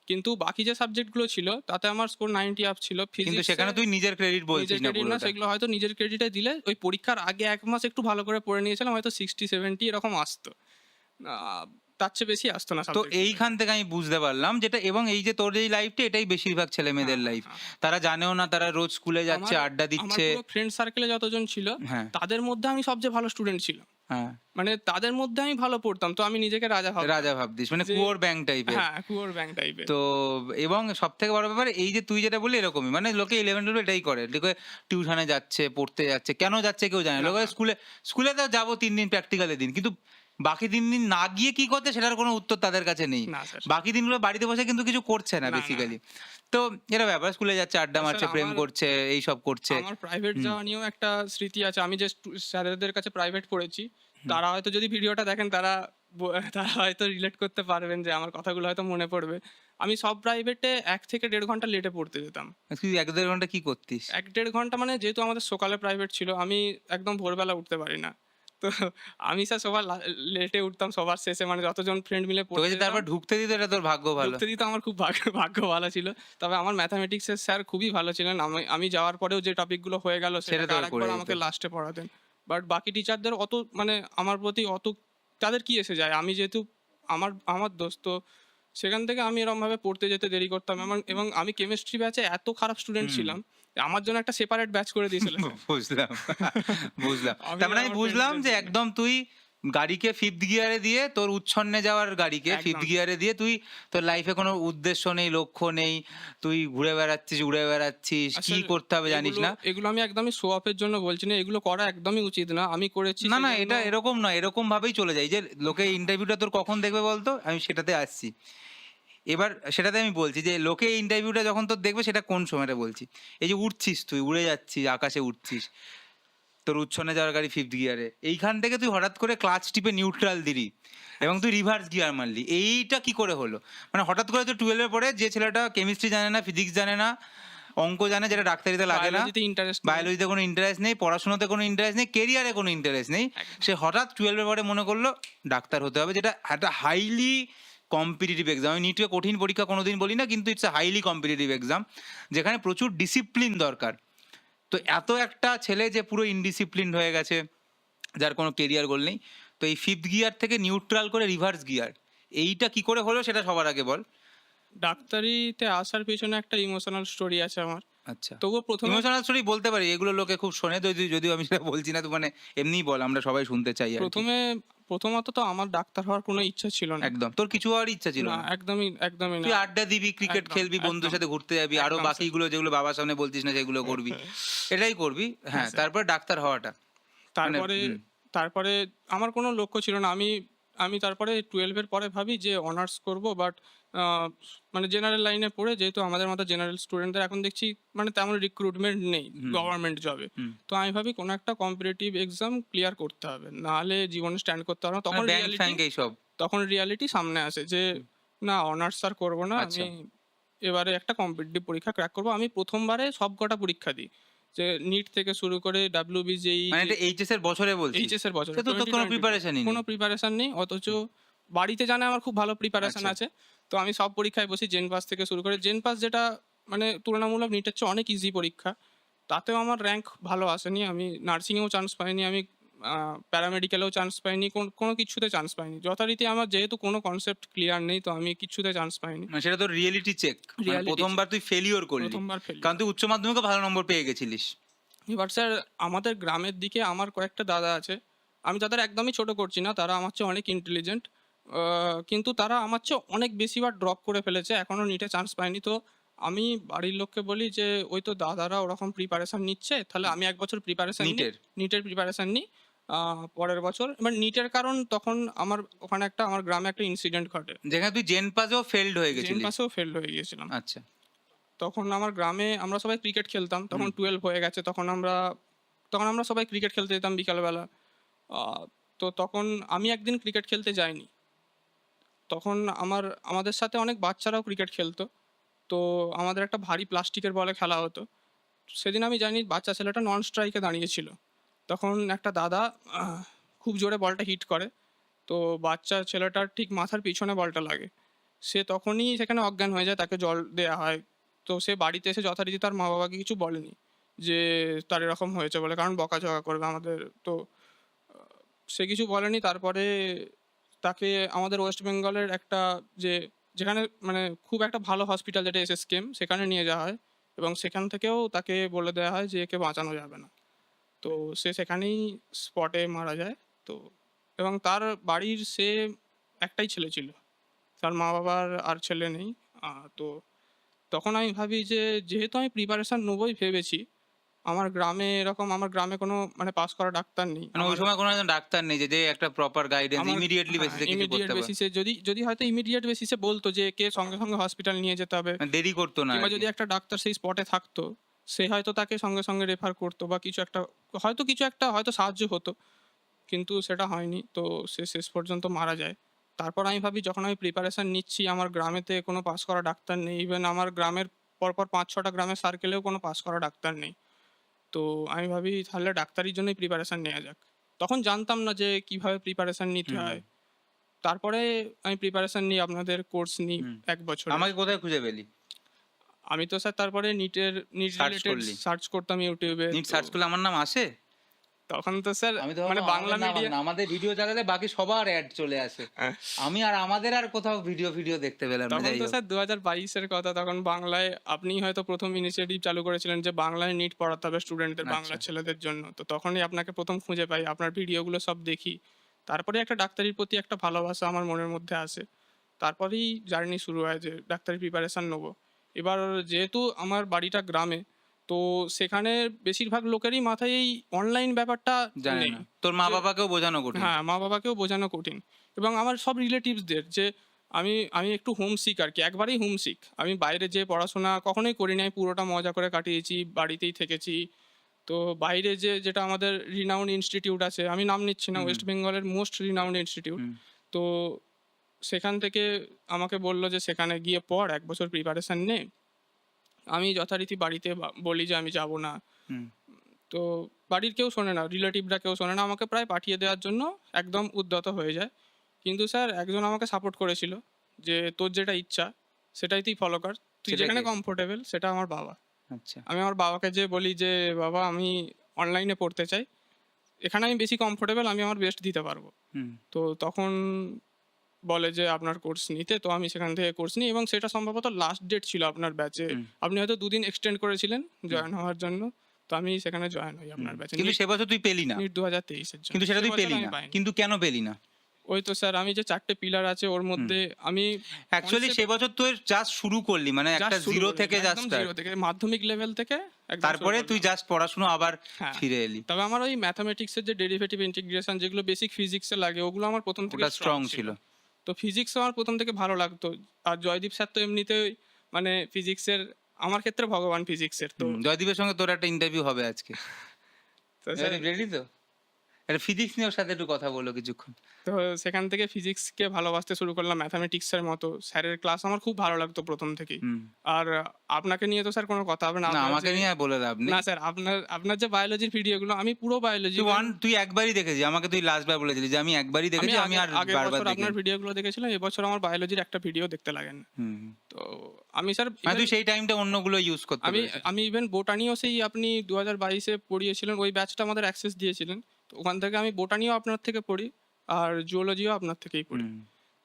কিন্তু বাকি যে সাবজেক্টগুলো ছিল তাতে আমার স্কোর 90 আপ ছিল। কিন্তু ফিজিক্সে সেখানে তুই নিজের ক্রেডিট বলছিস নিজের না ক্রেডিট না, পুরোটা। সেগুলো হয়তো নিজের ক্রেডিটে দিলে ওই পরীক্ষার আগে ১ মাস একটু ভালো করে পড়ে নিয়েছিলাম, হয়তো 60-70 এরকম আসতো। আ তার চেয়ে বেশি আসতো না তো সাবজেক্টগুলোয়। এইখান থেকে আমি বুঝতে পারলাম যেটা, এবং এই যে তোর এই লাইফটা, এটাই বেশিরভাগ হ্যাঁ, ছেলেমেয়েদের হ্যাঁ, লাইফ। হ্যাঁ। তারা জানেও না, তারা রোজ স্কুলে যাচ্ছে, আমার আড্ডা আমার দিচ্ছে। পুরো ফ্রেন্ড সার্কেলে যতজন ছিল, হ্যাঁ, তাদের মধ্যে আমি সবচেয়ে ভালো স্টুডেন্ট ছিলাম। হ্যাঁ। মানে তাদের মধ্যে আমি ভালো পড়তাম। তো আমি নিজেকে রাজা ভাবতাম। রাজা ভাবতিস, মানে যে কুয়োর ব্যাঙ টাইপের। হ্যাঁ, কুয়োর ব্যাঙ টাইপের। তো এবং সবথেকে বড় ব্যাপার এই যে তুই যেটা বললি এরকমই, মানে লোকে 11-12 এটাই করে। লোকে টিউশনে যাচ্ছে, পড়তে যাচ্ছে। কেন যাচ্ছে কেউ জানে না। না, লোকে না, স্কুলে তো যাবো 3 দিন প্র্যাকটিক্যালের দিন। কিন্তু বাকি 3 দিন না গিয়ে কি করছে সেটার কোনো উত্তর তাদের কাছে নেই। না স্যার। বাকি দিনগুলো বাড়িতে বসে কিন্তু কিছু করছে না না, না। বেসিক্যালি। তো এটা ব্যাপার, স্কুলে যাচ্ছে, আড্ডা স্যার মারছে, প্রেম আমার করছে, এইসব করছে। আমার প্রাইভেট হুম, যাওয়া নিয়েও একটা স্মৃতি আছে। আমি যে স্যারেদের কাছে প্রাইভেট পড়েছি, হুম। তারা হয়তো যদি ভিডিওটা দেখেন তারা হয়তো রিলেট করতে পারবেন যে আমার কথাগুলো হয়তো মনে পড়বে। আমি সব প্রাইভেটে ১ থেকে ১.৫ ঘন্টা লেটে পড়তে যেতাম। তুই ১-১.৫ ঘন্টা কি করতিস? ১-১.৫ ঘন্টা, মানে যেহেতু আমাদের সকালে প্রাইভেট ছিল, আমি একদম ভোরবেলা উঠতে পারি না। তো আমি স্যার সবার লেটে উঠতাম, সবার শেষে, মানে যতজন ফ্রেন্ড মিলে তোকে পড়তে যে যেতাম। তারপর ঢুকতে দিত, এটা তোর ভাগ্য ভালো। ঢুকতে দিত, আমার খুব ভাগ্য ভালো ছিল। তবে আমার ম্যাথামেটিক্সের স্যার খুবই ভালো ছিলেন। আমি যাওয়ার পরেও যে টপিকগুলো হয়ে গেল সেটা সেটাকে তোকে করে আরেকবার দিত। আমাকে লাস্টে পড়াতেন। বাট বাকি টিচারদের অত, মানে আমার প্রতি অত, তাদের কি এসে যায়? আমি যেহেতু আমার আমার দোষ, তো সেখান থেকে আমি এরকমভাবে পড়তে যেতে দেরি করতাম। এবং আমি কেমিস্ট্রি ব্যাচে এত খারাপ স্টুডেন্ট হুম। ছিলাম আমার জন্য একটা সেপারেট ব্যাচ করে দিয়েছিল স্যার। বুঝলাম, বুঝলাম। আমি তার মানে আমি আমার বুঝলাম friends যে দের জন্য। একদম তুই গাড়িকে 5th গিয়ারে দিয়ে তোর উচ্ছন্নে যাওয়ার গাড়িকে 5th একদম। গিয়ারে দিয়ে তুই তোর লাইফে কোনো উদ্দেশ্য নেই, লক্ষ্য নেই। তুই ঘুরে বেড়াচ্ছিস, উড়ে বেড়াচ্ছিস। আর কি স্যার করতে হবে জানিস এগুলো না। এগুলো আমি একদমই শো অফ এর জন্য বলছি না। এগুলো করা একদমই উচিত না। আমি করেছি না, না, সেজন্য। এটা এরকম নয়। এরকম ভাবেই চলে যাই যে লোকে ইন্টারভিউটা তোর কখন দেখবে বলতো? আমি সেটাতে আসছি। এবার সেটাতে আমি বলছি যে লোকে এই ইন্টারভিউটা যখন তোর দেখবে সেটা কোন সময়টা বলছি। এই যে উড়ছিস তুই, উড়ে যাচ্ছিস, আকাশে উড়ছিস। তোর উচ্ছন্নে যাওয়ার গাড়ি 5th গিয়ারে। এইখান থেকে তুই হঠাৎ করে ক্লাচ টিপে নিউট্রাল দিলি এবং তুই রিভার্স গিয়ার মারলি। এইটা কি করে হলো? মানে হঠাৎ করে তুই 12 এর পরে যে ছেলেটা কেমিস্ট্রি জানে না, ফিজিক্স জানে না, অঙ্ক জানে যেটা ডাক্তারিতে লাগে না, বায়োলজিতে ইন্টারেস্ট নেই। বায়োলজিতে কোনো ইন্টারেস্ট নেই, পড়াশোনাতে কোনো ইন্টারেস্ট নেই, কেরিয়ারে কোনো ইন্টারেস্ট নেই। একদম। সে হঠাৎ 12 এর পরে মনে করলো ডাক্তার হতে হবে, যেটা একটা হাইলি কম্পিটিটিভ এক্সাম। আমি নিটকে কঠিন পরীক্ষা কোনোদিন বলি না, কিন্তু it's a highly competitive exam যেখানে প্রচুর ডিসিপ্লিন দরকার। তো এত একটা ছেলে যে পুরো ইনডিসিপ্লিনড হয়ে গেছে, যার কোনো কেরিয়ার গোল নেই, তো এই 5th গিয়ার থেকে নিউট্রাল করে রিভার্স গিয়ার, এইটা কি করে হলো সেটা সবার আগে বল। ডাক্তারিতে আসার পেছনে একটা ইমোশনাল স্টোরি আছে আমার। আচ্ছা, তবুও ১ম এ ইমোশনাল স্টোরি বলতে পারি, এগুলো লোকে খুব শোনে, তো যদিও আমি সেটা বলছি না, তো মানে এমনিই বল, আমরা সবাই শুনতে চাই আর কি। ১ম এ প্রথমত তো আমার ডাক্তার হওয়ার কোনো ইচ্ছা ছিল না। একদম তোর কিছু হওয়ার ইচ্ছা ছিল না, না? একদমই না। তুই আড্ডা দিবি, ক্রিকেট একদম, খেলবি, বন্ধুর একদম। সাথে ঘুরতে যাবি, আরো একদম স্যার। বাকিগুলো যেগুলো বাবার সামনে বলছিস না সেগুলো করবি, এটাই করবি। হ্যাঁ, স্যার। তারপর ডাক্তার হওয়াটা মানে তারপরে তারপরে আমার কোনো লক্ষ্য ছিল না। আমি আমি তারপরে 12 এর পরে ভাবি যে অনার্স করব, বাট আ মানে জেনারেল লাইনে পড়ে, যেহেতু আমাদের মতো জেনারেল স্টুডেন্টদের এখন দেখছি মানে তেমন রিক্রুটমেন্ট নেই হুম, গভর্নমেন্ট জবে। হুম। তো আমি ভাবি কোনো একটা কম্পিটিটিভ এক্সাম ক্লিয়ার করতে হবে। নাহলে জীবনে স্ট্যান্ড করতে পারব না। মানে ব্যাংক ফ্যাংক এইসব। তখন রিয়ালিটি সামনে আসে যে না, অনার্স আর করব না। আচ্ছা, আমি এবারে একটা কম্পিটিটিভ পরীক্ষা ক্র্যাক করব। আমি ১ম বারে সবকটা পরীক্ষা দিই। যে নিট থেকে শুরু করে WBJEE, মানে এটা এইচএস এর বছরে বলছিস? এইচএস এর বছরে সে তো তোর কোনো 2022 প্রিপারেশনই কোনো নেই। প্রিপারেশন নেই। অথচ বাড়িতে জানে আমার খুব ভালো প্রিপারেশন আচ্ছা, আছে। তো আমি সব পরীক্ষায় বসি, জেন পাস থেকে শুরু করে। জেন পাস যেটা মানে তুলনামূলক নিটের চেয়ে অনেক ইজি পরীক্ষা। তাতেও আমার র‍্যাংক ভালো আসেনি। আমি নার্সিংয়েও চান্স পাইনি। আমি প্যারামেডিক্যালেও চান্স পাইনি। কোনো কিছুতে চান্স পাইনি। যথারীতি আমার যেহেতু কোনো কনসেপ্ট ক্লিয়ার নেই, তো আমি কিচ্ছুতে চান্স পাইনি। মানে সেটা তোর রিয়েলিটি চেক। মানে রিয়ালিটি প্রথমবার তুই ফেলিওর করলি। ১ম বার ফেলি। কারণ তুই উচ্চ মাধ্যমিকে ভালো নম্বর পেয়ে গেছিলিস। এবার স্যার আমাদের গ্রামের দিকে আমার কয়েকটা দাদা আছে। আমি তাদের একদমই ছোট করছি না। তারা আমার চেয়ে অনেক ইন্টেলিজেন্ট। কিন্তু তারা আমার চেয়ে অনেক বেশিবার ড্রপ করে ফেলেছে। এখনো নিটে চান্স পায়নি। তো আমি বাড়ির লোককে বলি যে, "ওই তো দাদারা ওরকম প্রিপারেশন নিচ্ছে। তাহলে আমি ১ বছর প্রিপারেশন নিই। নিটের? নিটের প্রিপারেশন নিই। আ পরের বছর" এবার নিটের কারণ তখন আমার ওখানে আমার গ্রামে একটা ইনসিডেন্ট ঘটে। যেখানে তুই জেন পাসেও ফেইলড হয়ে জেন গেছিলিস। পাসেও ফেইলড হয়ে গিয়েছিলাম। আচ্ছা। তখন আমার গ্রামে আমরা সবাই ক্রিকেট খেলতাম। তখন হুম। 12 হয়ে গেছে। তখন আমরা সবাই ক্রিকেট খেলতে যেতাম বিকালবেলা। আ তো তখন আমি একদিন ক্রিকেট খেলতে যাইনি। তখন আমাদের সাথে অনেক বাচ্চারাও ক্রিকেট খেলতো। তো আমাদের একটা ভারী প্লাস্টিকের বলে খেলা হতো। সেদিন আমি যাইনি, বাচ্চা ছেলেটা নন স্ট্রাইকে দাঁড়িয়েছিল। তখন একটা দাদা খুব জোরে বলটা হিট করে। তো বাচ্চা ছেলেটার ঠিক মাথার পিছনে বলটা লাগে। সে তখনই সেখানে অজ্ঞান হয়ে যায়, তাকে জল দেয়া হয়। তো সে বাড়িতে এসে যথারীতি তার মা-বাবাকে কিছু বলেনি যে তার এরকম হয়েছে বলে, কারণ বকাঝকা করবে আমাদের। তো সে কিছু বলেনি। তারপরে তাকে আমাদের ওয়েস্ট বেঙ্গলের একটা যে যেখানে মানে খুব একটা ভালো হসপিটাল, যেটা SSKM, সেখানে নিয়ে যাওয়া হয় এবং সেখান থেকেও তাকে বলে দেওয়া হয় যে একে বাঁচানো যাবে না। তো সে সেখানেই স্পটে মারা যায়। তো এবং তার বাড়ির সে একটাই ছেলে ছিল। তার মা-বাবার আর ছেলে নেই। তো তখন আমি ভাবি যে যেহেতু আমি প্রিপারেশন নেবই ভেবেছি, আমার গ্রামে কোনো মানে পাস করা ডাক্তার নেই। মানে ওই সময় কোনো একজন ডাক্তার নেই যে একটা প্রপার গাইডেন্স ইমিডিয়েটলি বেসিসে কিছু ইমিডিয়েট করতে পারে। বেসিসে যদি হয়তো ইমিডিয়েট বেসিসে বলতো যে একে সঙ্গে হসপিটাল নিয়ে যেতে হবে, মানে দেরি করতো না কিংবা আরকি। যদি একটা ডাক্তার সেই স্পটে থাকতো, সে হয়তো তাকে সঙ্গে রেফার করতো বা কিছু একটা হয়তো সাহায্য হতো। কিন্তু সেটা হয়নি। তো সে শেষ পর্যন্ত মারা যায়। তারপর আমি ভাবি, যখন আমি প্রিপারেশন নিচ্ছি, আমার গ্রামেতে কোনো পাস করা ডাক্তার নেই। ইভেন আমার গ্রামের পরপর ৫-৬ টা গ্রামের সার্কেলেও কোনো পাস করা ডাক্তার নেই। তো আমি ভাবি তাহলে ডাক্তারির জন্যই প্রিপারেশন নেয়া যাক। তখন জানতাম না যে কিভাবে প্রিপারেশন নিতে হুম, হয়। তারপরে আমি প্রিপারেশন নিই, আপনাদের কোর্স নিই হুম। ১ বছরের। আমাকে কোথায় খুঁজে পেলি? আমি তো স্যার তারপরে নিট সার্চ রিলেটেড করলি? সার্চ করতাম YouTube এ। নিট তো সার্চ করলে আমার নাম আসে? তখন তো স্যার আমি তো মানে ভাবলাম বাংলা আমাদের না, মিডিয়াম আমাদের ভিডিও চালালে বাকি সবার অ্যাড চলে আসে। আমি আর আমাদের আর কোথাও ভিডিও দেখতে পেলাম না। তখন যাই তো হোক। স্যার 2022-এর কথা, তখন বাংলায় আপনিই হয়তো প্রথম ইনিশিয়েটিভ চালু করেছিলেন যে বাংলায় নিট পড়াতে হবে স্টুডেন্টদের, আচ্ছা। বাংলার ছেলেদের জন্য। তো তখনই আপনাকে প্রথম খুঁজে পাই, আপনার ভিডিওগুলো সব দেখি। তারপরে একটা ডাক্তারির প্রতি একটা ভালোবাসা আমার মনের মধ্যে আসে। তারপরেই জার্নি শুরু হয় যে ডাক্তারি প্রিপারেশন নেবো। এবার যেহেতু আমার বাড়িটা গ্রামে, তো সেখানে বেশিরভাগ লোকেরই মাথায় এই অনলাইন ব্যাপারটা জানে নেই। না। তোর মা যে বাবাকেও বোঝানো কঠিন। হ্যাঁ, মা-বাবাকেও বোঝানো কঠিন। এবং আমার সব রিলেটিভসদের যে আমি আমি একটু হোমসিক আরকি, একবারেই হোমসিক। আমি বাইরে যেয়ে পড়াশোনা কখনোই করি নাই। পুরোটা মজা করে কাটিয়েছি, বাড়িতেই থেকেছি। তো বাইরে যেটা আমাদের রিনাউন্ড ইনস্টিটিউট আছে, আমি নাম নিচ্ছি না, হুম, ওয়েস্ট বেঙ্গলের মোস্ট রিনাউন্ড ইনস্টিটিউট। হুম, তো সেখান থেকে আমাকে বলল যে সেখানে গিয়ে পড়, ১ বছর প্রিপারেশন নে। আমি যথারীতি বাড়িতে বলি যে আমি যাব না। হুম। তো বাড়ির কেউ শোনে না, রিলেটিভরা কেউ শোনে না। আমাকে প্রায় পাঠিয়ে দেওয়ার জন্য একদম উদ্যত হয়ে যায়। কিন্তু স্যার একজন আমাকে সাপোর্ট করেছিল যে, "তোর যেটা ইচ্ছা সেটাই তুই ফলো কর। তুই সেটা যেখানে কে? কমফোর্টেবল", সেটা আমার বাবা। আচ্ছা। আমি আমার বাবাকে যেয়ে বলি যে, "বাবা, আমি অনলাইনে পড়তে চাই। এখানে আমি বেশি কমফোর্টেবল, আমি আমার বেস্ট দিতে পারবো।" হুম, তো তখন বলে যে, "আপনার কোর্স নিতে।" তো আমি সেখান থেকে কোর্স নিই এবং সেটা সম্ভবত লাস্ট ডেট ছিল আপনার ব্যাচে। হুম, আপনি হয়তো ২ দিন এক্সটেন্ড করেছিলেন হুম, জয়েন হওয়ার জন্য। তো আমি সেখানে জয়েন হই হুম। আপনার ব্যাচে। কিন্তু সে বছর তুই পেলি না। নিট ২০২৩ এর জন্য। কিন্তু সেটা সে তুই বছর পেলি আমি না। পাইনি। কিন্তু কেন পেলি না? ওই তো স্যার, আমি যে ৪ টে পিলার আছে ওর হুম। মধ্যে আমি অ্যাকচুয়ালি সে কনসেপ্ট বছর তুই জাস্ট শুরু করলি। মানে একটা জাস্ট শুরু 0 করি। থেকে জাস্ট একদম স্টার্ট। 0 থেকে মাধ্যমিক লেভেল থেকে একদম শুরু তারপরে তুই করলাম। জাস্ট পড়াশুনো আবার হ্যাঁ। ফিরে এলি। তবে আমার ওই ম্যাথমেটিক্স এর যে ডেরিভেটিভ ইন্টিগ্রেশন যেগুলো বেসিক ফিজিক্স এ লাগে ওগুলো আমার ১ম থেকে ওটা স্ট্রং স্ট্রং ছিল। ছিল। তো ফিজিক্স আমার ১ম থেকে ভালো লাগতো। আর জয়দীপ স্যার তো এমনিতেই মানে ফিজিক্সের আমার ক্ষেত্রে ভগবান ফিজিক্সের। তো জয়দীপের সঙ্গে তোর একটা ইন্টারভিউ হবে আজকে। তো স্যার জয়দীপ রেডি তো? একটা ফিজিক্স নিয়ে ওর সাথে একটু কথা বলো কিছুক্ষণ। তো সেখান থেকে ফিজিক্সকে ভালোবাসতে শুরু করলাম ম্যাথামেটিক্সের মতো। স্যারের ক্লাস আমার খুব ভালো লাগতো ১ম থেকেই। হুম। আর আপনাকে নিয়ে তো স্যার কোনো কথা হবে না। না, আপনার আমাকে যে নিয়ে আর বলে লাভ নেই। না স্যার, আপনার আপনার যে বায়োলজির ভিডিওগুলো আমি পুরো বায়োলজি তুই একবারই দেখেছিস। আমাকে তুই লাস্ট বার বলেছিলি যে আমি একবারই আমি দেখেছি, আমি আগের আর আগের বারবার বছর আপনার দেখিনি। ভিডিওগুলো দেখেছিলাম। এবছর আমার বায়োলজির একটা ভিডিও দেখতে লাগেন না। হুম, হুম। তো আমি স্যার মানে ইভেন তুই সেই টাইমটা অন্যগুলো ইউজ করতে আমি পেরেছিস। আমি ইভেন বোটানিও সেই আপনি ২০২২ এ পড়িয়েছিলেন। ওই ব্যাচটা আমাদের অ্যাক্সেস দিয়েছিলেন। তো ওখান থেকে আমি বোটানিও আপনার থেকে পড়ি আর জুওলজিও আপনার থেকেই পড়ি। হুম।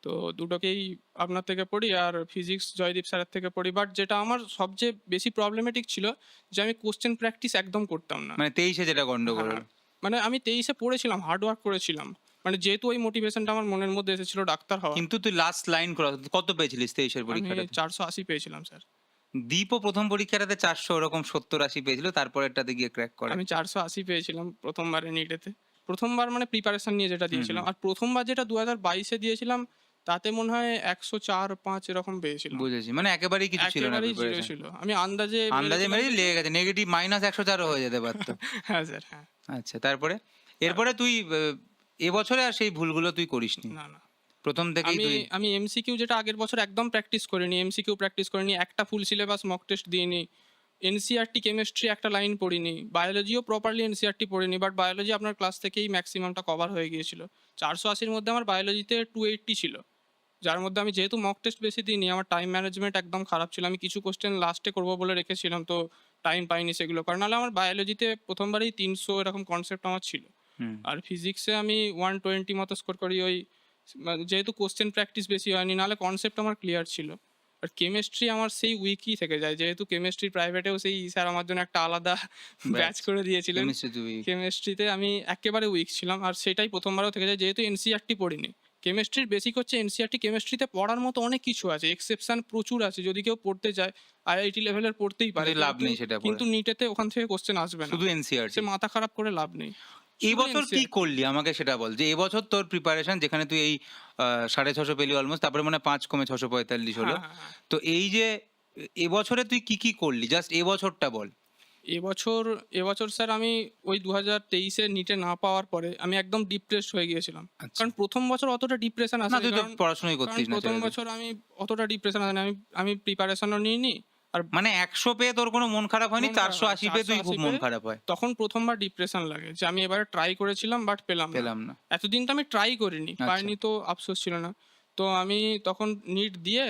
তো দুটোকেই আপনার থেকে পড়ি আর ফিজিক্স জয়দীপ স্যারের থেকে পড়ি। বাট যেটা আমার সবচেয়ে বেশি প্রবলেমেটিক ছিল যে আমি কোয়েশ্চেন প্র্যাকটিস একদম করতাম না। মানে 23 এ যেটা গন্ডগোল হ্যাঁ, হলো। মানে আমি ২৩ এ পড়েছিলাম, হার্ড ওয়ার্ক করেছিলাম। মানে যেহেতু ওই মোটিভেশনটা আমার মনের মধ্যে এসেছিল ডাক্তার হওয়ার। কিন্তু তুই লাস্ট লাইন কত পেয়েছিলিস 23 এর আমি পরীক্ষাটাতে? ৪৮০ পেয়েছিলাম স্যার। দীপও প্রথম পরীক্ষাটাতে 400 ওরকম 70-80 পেয়েছিল। তারপরেরটাতে গিয়ে ক্র্যাক করে। আমি ৪৮০ পেয়েছিলাম ১ম বারে নিটেতে। ১ম বার মানে প্রিপারেশন নিয়ে যেটা হুম, দিয়েছিলাম। হুম। আর ১ম বার যেটা ২০২২ এ দিয়েছিলাম তাতে মনে হয় ১০৪-৫ এরকম পেয়েছিলাম। বুঝেছি। মানে একেবারেই কিছু ছিল না একেবারেই 0 প্রিপারেশন। ছিল। আমি আন্দাজে আন্দাজে মেরেছিলাম মেরেই কিছু। লেগে গেছে। নেগেটিভ -104 ও হয়ে যেতে পারত। হ্যাঁ স্যার, হ্যাঁ। আচ্ছা, তারপরে? আর এরপরে তুই এবছরে আর সেই ভুলগুলো তুই করিসনি। না, না। প্রথম থেকেই আমি তুই আমি এমসিকিউ যেটা আগের বছর একদম প্র্যাকটিস করিনি। এমসিকিউ প্র্যাকটিস করিনি। একটা ফুল সিলেবাস মক টেস্ট দিইনি। এনসিইআরটি কেমিস্ট্রি একটা লাইন পড়িনি। বায়োলজিও প্রপারলি এনসিইআরটি পড়িনি। বাট বায়োলজি আপনার ক্লাস থেকেই ম্যাক্সিমামটা কভার হয়ে গিয়েছিল। ৪৮০ র মধ্যে আমার বায়োলজিতে 280 ছিল। যার মধ্যে আমি যেহেতু মক টেস্ট বেশি দিইনি, আমার টাইম ম্যানেজমেন্ট একদম খারাপ ছিল। আমি কিছু কোয়েশ্চেন লাস্টে করব বলে রেখেছিলাম। তো টাইম পাইনি সেগুলো করার। নাহলে আমার বায়োলজিতে ১ম বারেই ৩০০ এরকম কনসেপ্ট আমার ছিল। হুম, আর ফিজিক্সে আমি 120 মতো স্কোর করি ওই মানে যেহেতু কোশ্চেন প্র্যাকটিস বেশি হয়নি, নাহলে কনসেপ্ট আমার ক্লিয়ার ছিল। আর কেমিস্ট্রি আমার সেই উইকই থেকে যায়। যেহেতু কেমিস্ট্রি প্রাইভেটেও সেই স্যার আমার জন্য একটা আলাদা ব্যাচ করে দিয়েছিলেন। কেমিস্ট্রি তুই কেমিস্ট্রিতে আমি একেবারে উইক ছিলাম। আর সেটাই ১ম বারেও থেকে যায় যেহেতু এনসিইআরটি পড়িনি। কেমিস্ট্রির বেসিক হচ্ছে এনসিইআরটি। কেমিস্ট্রিতে পড়ার মতো অনেক কিছু আছে। এক্সেপশন প্রচুর আছে। যদি কেউ পড়তে চায় আইআইটি লেভেলের পড়তেই পারে। কিন্তু লাভ নেই সেটা পড়ে। কিন্তু নিটেতে ওখান থেকে কোশ্চেন আসবে না। শুধু সে এনসিইআরটি। মাথা খারাপ করে লাভ নেই। এই শুধু বছর কি NCERT করলি আমাকে সেটা বল। যে এবছর তোর প্রিপারেশন যেখানে তুই এই 650 পেলি অলমোস্ট, তারপরে মনে হয় 5 কমে 645 হলো। হ্যাঁ, হ্যাঁ, হ্যাঁ। তো এই যে এবছরে তুই কি করলি? জাস্ট এবছরটা বল। এবছর এবছর স্যার আমি ওই ২০২৩ এ নিটে না পাওয়ার পরে আমি একদম ডিপ্রেসড হয়ে গিয়েছিলাম। আচ্ছা। কারণ ১ম বছর অতটা ডিপ্রেশন না, আসেনি। তুই তো কারণ পড়াশোনাই কারণ করতিস না ১ম ছেড়ে দে। বছর আমি অতটা ডিপ্রেশন আসেনি। আমি প্রিপারেশনও নিইনি। আর মানে 100 পেয়ে তোর কোনো মন খারাপ হয়নি, মন খারাপ হয় 480 পেয়ে তুই খুব ৪৮০ মন পেয়ে খারাপ হয়। তখন ১ম বার ডিপ্রেশন লাগে যে আমি এবারে ট্রাই করেছিলাম বাট পেলাম না। পেলাম না। এতদিন তো আমি ট্রাই করিনি। আচ্ছা। পাইনি তো আফসোস ছিল না। তো আমি তখন নিট দিয়ে